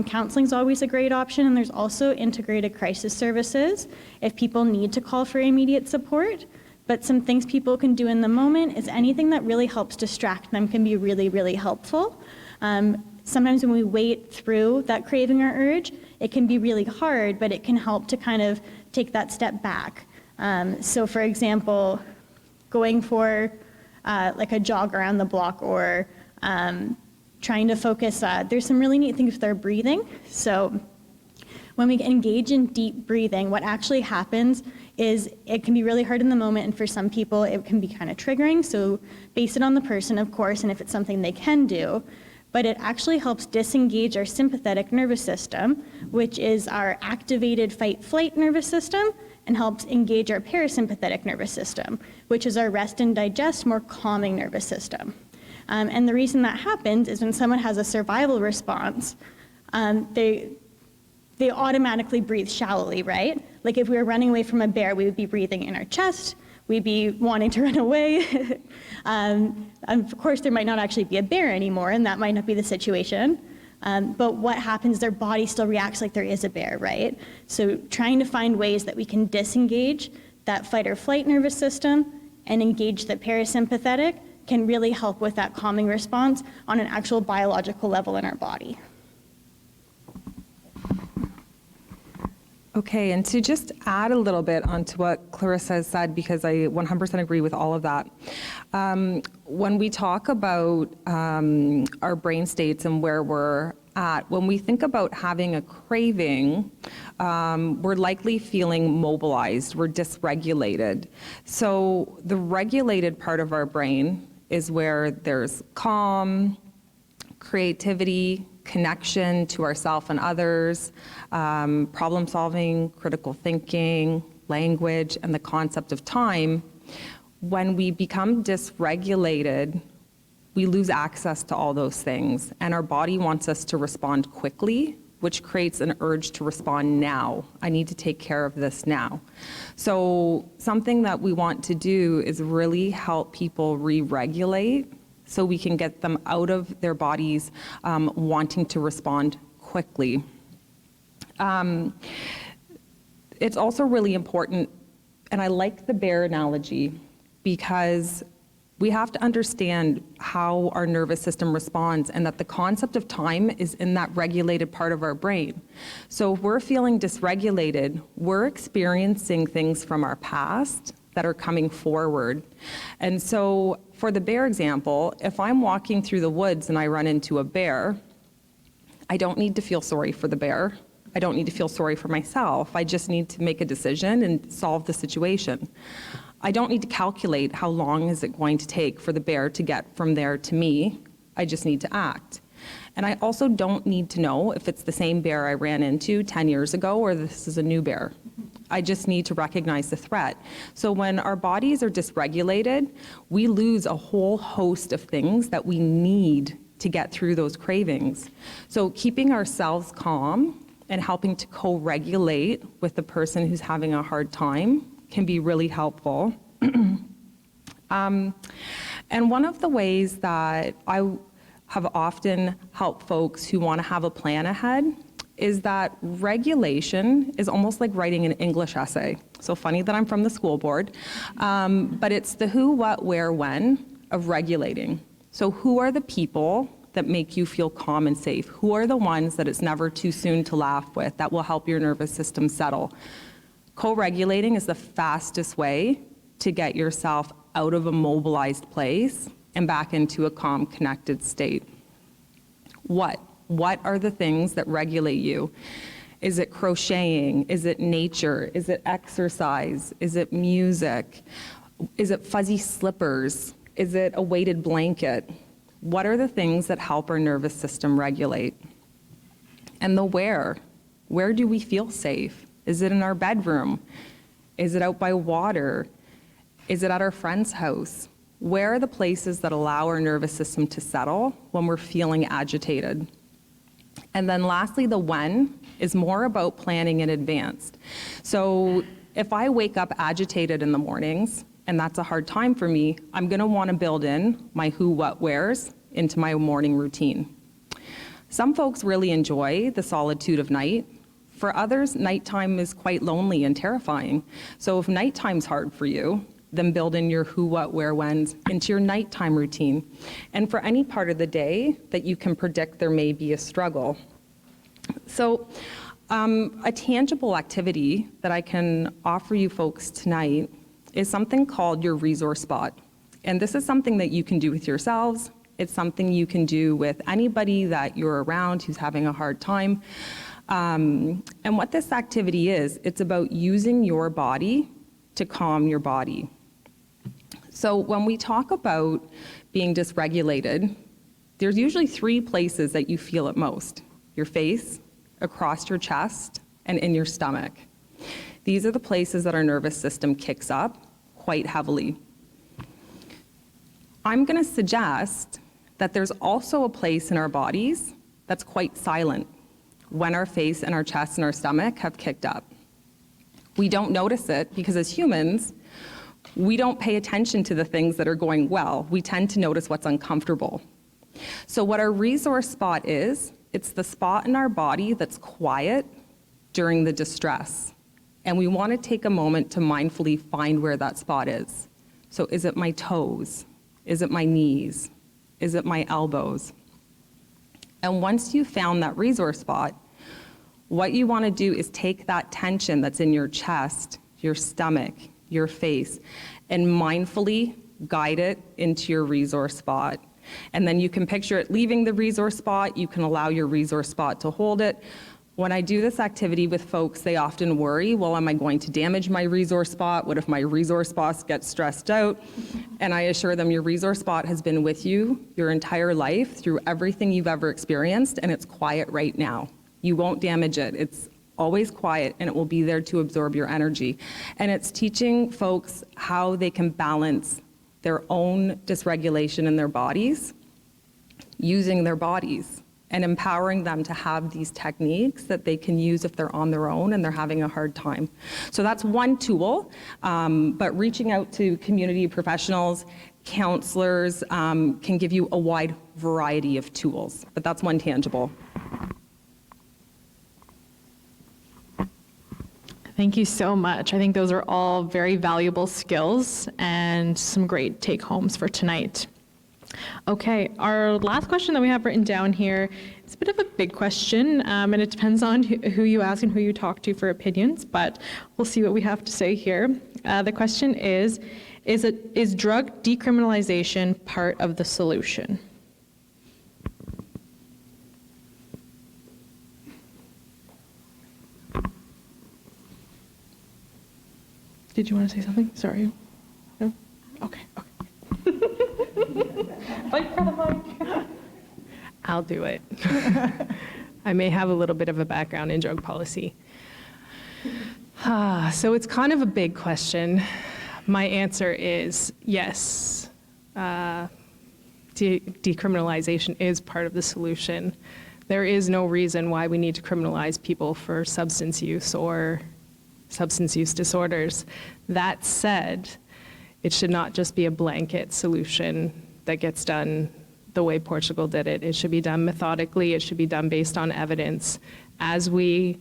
counseling is always a great option, and there's also integrated crisis services if people need to call for immediate support. But some things people can do in the moment is anything that really helps distract them can be really, really helpful. Sometimes when we wait through that craving or urge, it can be really hard, but it can help to kind of take that step back. So for example, going for like a jog around the block, or trying to focus, there's some really neat things with our breathing. So when we engage in deep breathing, what actually happens is it can be really hard in the moment, and for some people it can be kind of triggering, so base it on the person, of course, and if it's something they can do. But it actually helps disengage our sympathetic nervous system, which is our activated fight-flight nervous system, and helps engage our parasympathetic nervous system, which is our rest and digest, more calming nervous system. And the reason that happens is when someone has a survival response, they automatically breathe shallowly, right? Like if we were running away from a bear, we would be breathing in our chest. we'd be wanting to run away. Of course, there might not actually be a bear anymore, and that might not be the situation. But what happens, their body still reacts like there is a bear, right? So trying to find ways that we can disengage that fight or flight nervous system and engage the parasympathetic can really help with that calming response on an actual biological level in our body. Okay, and to just add a little bit onto what Clarissa has said, because I 100% agree with all of that. When we talk about our brain states and where we're at, when we think about having a craving, we're likely feeling mobilized, we're dysregulated. So the regulated part of our brain is where there's calm, creativity, connection to ourselves and others, problem solving, critical thinking, language, and the concept of time. When we become dysregulated, we lose access to all those things, and our body wants us to respond quickly, which creates an urge to respond now. I need to take care of this now. So something that we want to do is really help people re-regulate so we can get them out of their bodies wanting to respond quickly. It's also really important, and I like the bear analogy, because we have to understand how our nervous system responds, and that the concept of time is in that regulated part of our brain. So if we're feeling dysregulated, we're experiencing things from our past that are coming forward. And so for the bear example, if I'm walking through the woods and I run into a bear, I don't need to feel sorry for the bear. I don't need to feel sorry for myself. I just need to make a decision and solve the situation. I don't need to calculate how long is it going to take for the bear to get from there to me. I just need to act. And I also don't need to know if it's the same bear I ran into 10 years ago or this is a new bear. I just need to recognize the threat. So when our bodies are dysregulated, we lose a whole host of things that we need to get through those cravings. So keeping ourselves calm and helping to co-regulate with the person who's having a hard time can be really helpful. And one of the ways that I have often helped folks who want to have a plan ahead is that regulation is almost like writing an English essay. So funny that I'm from the school board, but it's the who, what, where, when of regulating. So who are the people that make you feel calm and safe? Who are the ones that it's never too soon to laugh with that will help your nervous system settle? Co-regulating is the fastest way to get yourself out of a mobilized place and back into a calm, connected state. What are the things that regulate you? Is it crocheting? Is it nature? Is it exercise? Is it music? Is it fuzzy slippers? Is it a weighted blanket? What are the things that help our nervous system regulate? And the where. Where do we feel safe? Is it in our bedroom? Is it out by water? Is it at our friend's house? Where are the places that allow our nervous system to settle when we're feeling agitated? And then lastly, the when is more about planning in advance. So if I wake up agitated in the mornings, and that's a hard time for me, I'm gonna wanna build in my who, what, wheres into my morning routine. Some folks really enjoy the solitude of night. For others, nighttime is quite lonely and terrifying. So if nighttime's hard for you, then build in your who, what, where, whens into your nighttime routine. And for any part of the day that you can predict there may be a struggle. So a tangible activity that I can offer you folks tonight is something called your resource spot. And this is something that you can do with yourselves. It's something you can do with anybody that you're around who's having a hard time. And what this activity is, it's about using your body to calm your body. So when we talk about being dysregulated, there's usually 3 places that you feel it most: your face, across your chest, and in your stomach. These are the places that our nervous system kicks up quite heavily. I'm going to suggest that there's also a place in our bodies that's quite silent when our face and our chest and our stomach have kicked up. We don't notice it because as humans, we don't pay attention to the things that are going well. We tend to notice what's uncomfortable. So what our resource spot is, it's the spot in our body that's quiet during the distress. And we want to take a moment to mindfully find where that spot is. So is it my toes? Is it my knees? Is it my elbows? And once you've found that resource spot, what you want to do is take that tension that's in your chest, your stomach, your face, and mindfully guide it into your resource spot. And then you can picture it leaving the resource spot. You can allow your resource spot to hold it. When I do this activity with folks, they often worry, well, am I going to damage my resource spot? What if my resource spot gets stressed out? And I assure them your resource spot has been with you your entire life through everything you've ever experienced, and it's quiet right now. You won't damage it. It's always quiet, and it will be there to absorb your energy. And it's teaching folks how they can balance their own dysregulation in their bodies, using their bodies, and empowering them to have these techniques that they can use if they're on their own and they're having a hard time. So that's one tool, but reaching out to community professionals, counselors, can give you a wide variety of tools, but that's one tangible. Thank you so much. I think those are all very valuable skills and some great take-homes for tonight. Okay, our last question that we have written down here is a bit of a big question, and it depends on who you ask and who you talk to for opinions, but we'll see what we have to say here. The question is drug decriminalization part of the solution? Did you want to say something? Sorry. No? Okay. Fight for the mic. I'll do it. I may have a little bit of a background in drug policy. So it's kind of a big question. My answer is yes. Decriminalization is part of the solution. There is no reason why we need to criminalize people for substance use or substance use disorders. That said, it should not just be a blanket solution that gets done the way Portugal did it. It should be done methodically. It should be done based on evidence. As we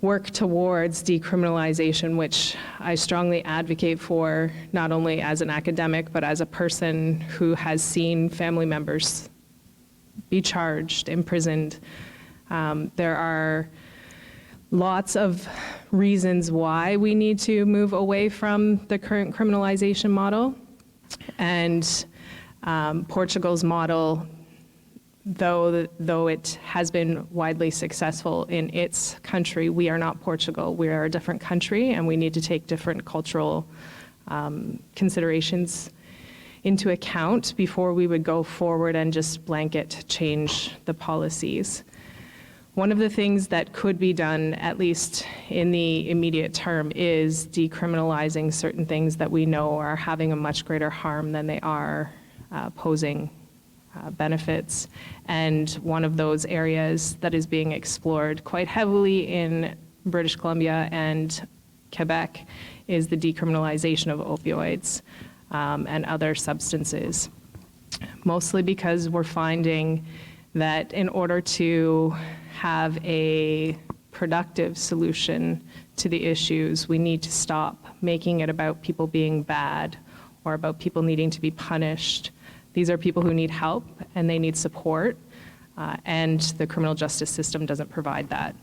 work towards decriminalization, which I strongly advocate for, not only as an academic, but as a person who has seen family members be charged, imprisoned, there are lots of reasons why we need to move away from the current criminalization model. And Portugal's model, though it has been widely successful in its country, we are not Portugal. We are a different country, and we need to take different cultural considerations into account before we would go forward and just blanket change the policies. One of the things that could be done, at least in the immediate term, is decriminalizing certain things that we know are having a much greater harm than they are posing benefits. And one of those areas that is being explored quite heavily in British Columbia and Quebec is the decriminalization of opioids and other substances, mostly because we're finding that in order to have a productive solution to the issues, we need to stop making it about people being bad or about people needing to be punished. These are people who need help and they need support, and the criminal justice system doesn't provide that.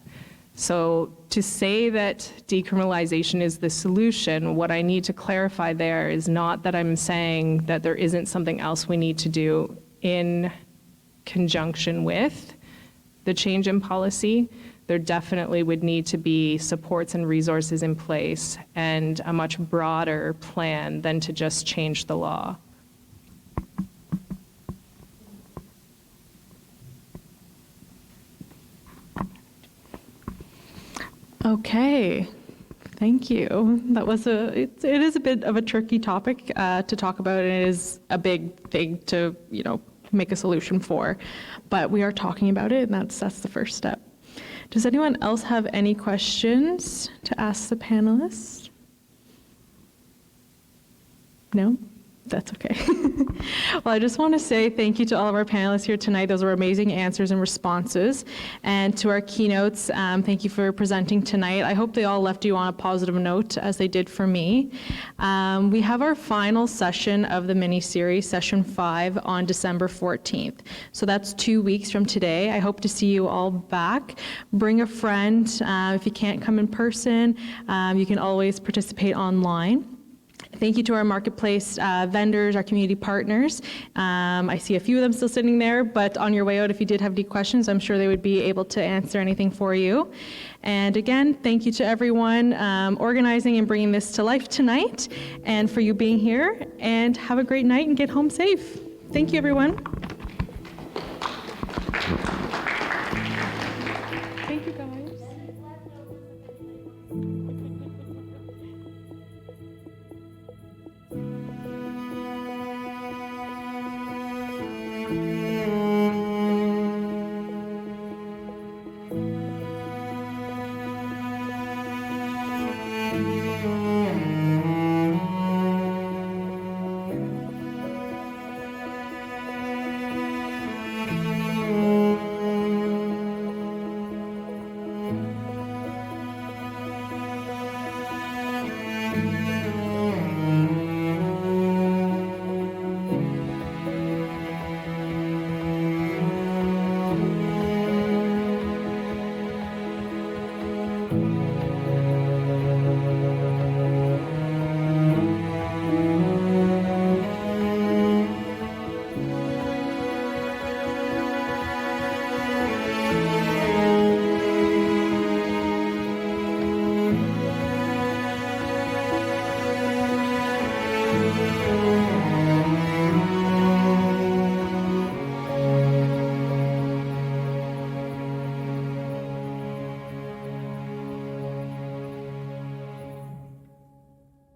So to say that decriminalization is the solution, what I need to clarify there is not that I'm saying that there isn't something else we need to do in conjunction with the change in policy. There definitely would need to be supports and resources in place and a much broader plan than to just change the law. Okay, thank you. That was it is a bit of a tricky topic to talk about, and it is a big thing to, make a solution for, but we are talking about it, and that's the first step. Does anyone else have any questions to ask the panelists? No? That's okay. Well, I just want to say thank you to all of our panelists here tonight. Those were amazing answers and responses. And to our keynotes, thank you for presenting tonight. I hope they all left you on a positive note, as they did for me. We have our final session of the mini-series, session 5, on December 14th. So that's 2 weeks from today. I hope to see you all back. Bring a friend. If you can't come in person, you can always participate online. Thank you to our marketplace vendors, our community partners. I see a few of them still sitting there, but on your way out, if you did have any questions, I'm sure they would be able to answer anything for you. And again, thank you to everyone organizing and bringing this to life tonight, and for you being here. And have a great night and get home safe. Thank you, everyone. Thank you, guys. Thank you.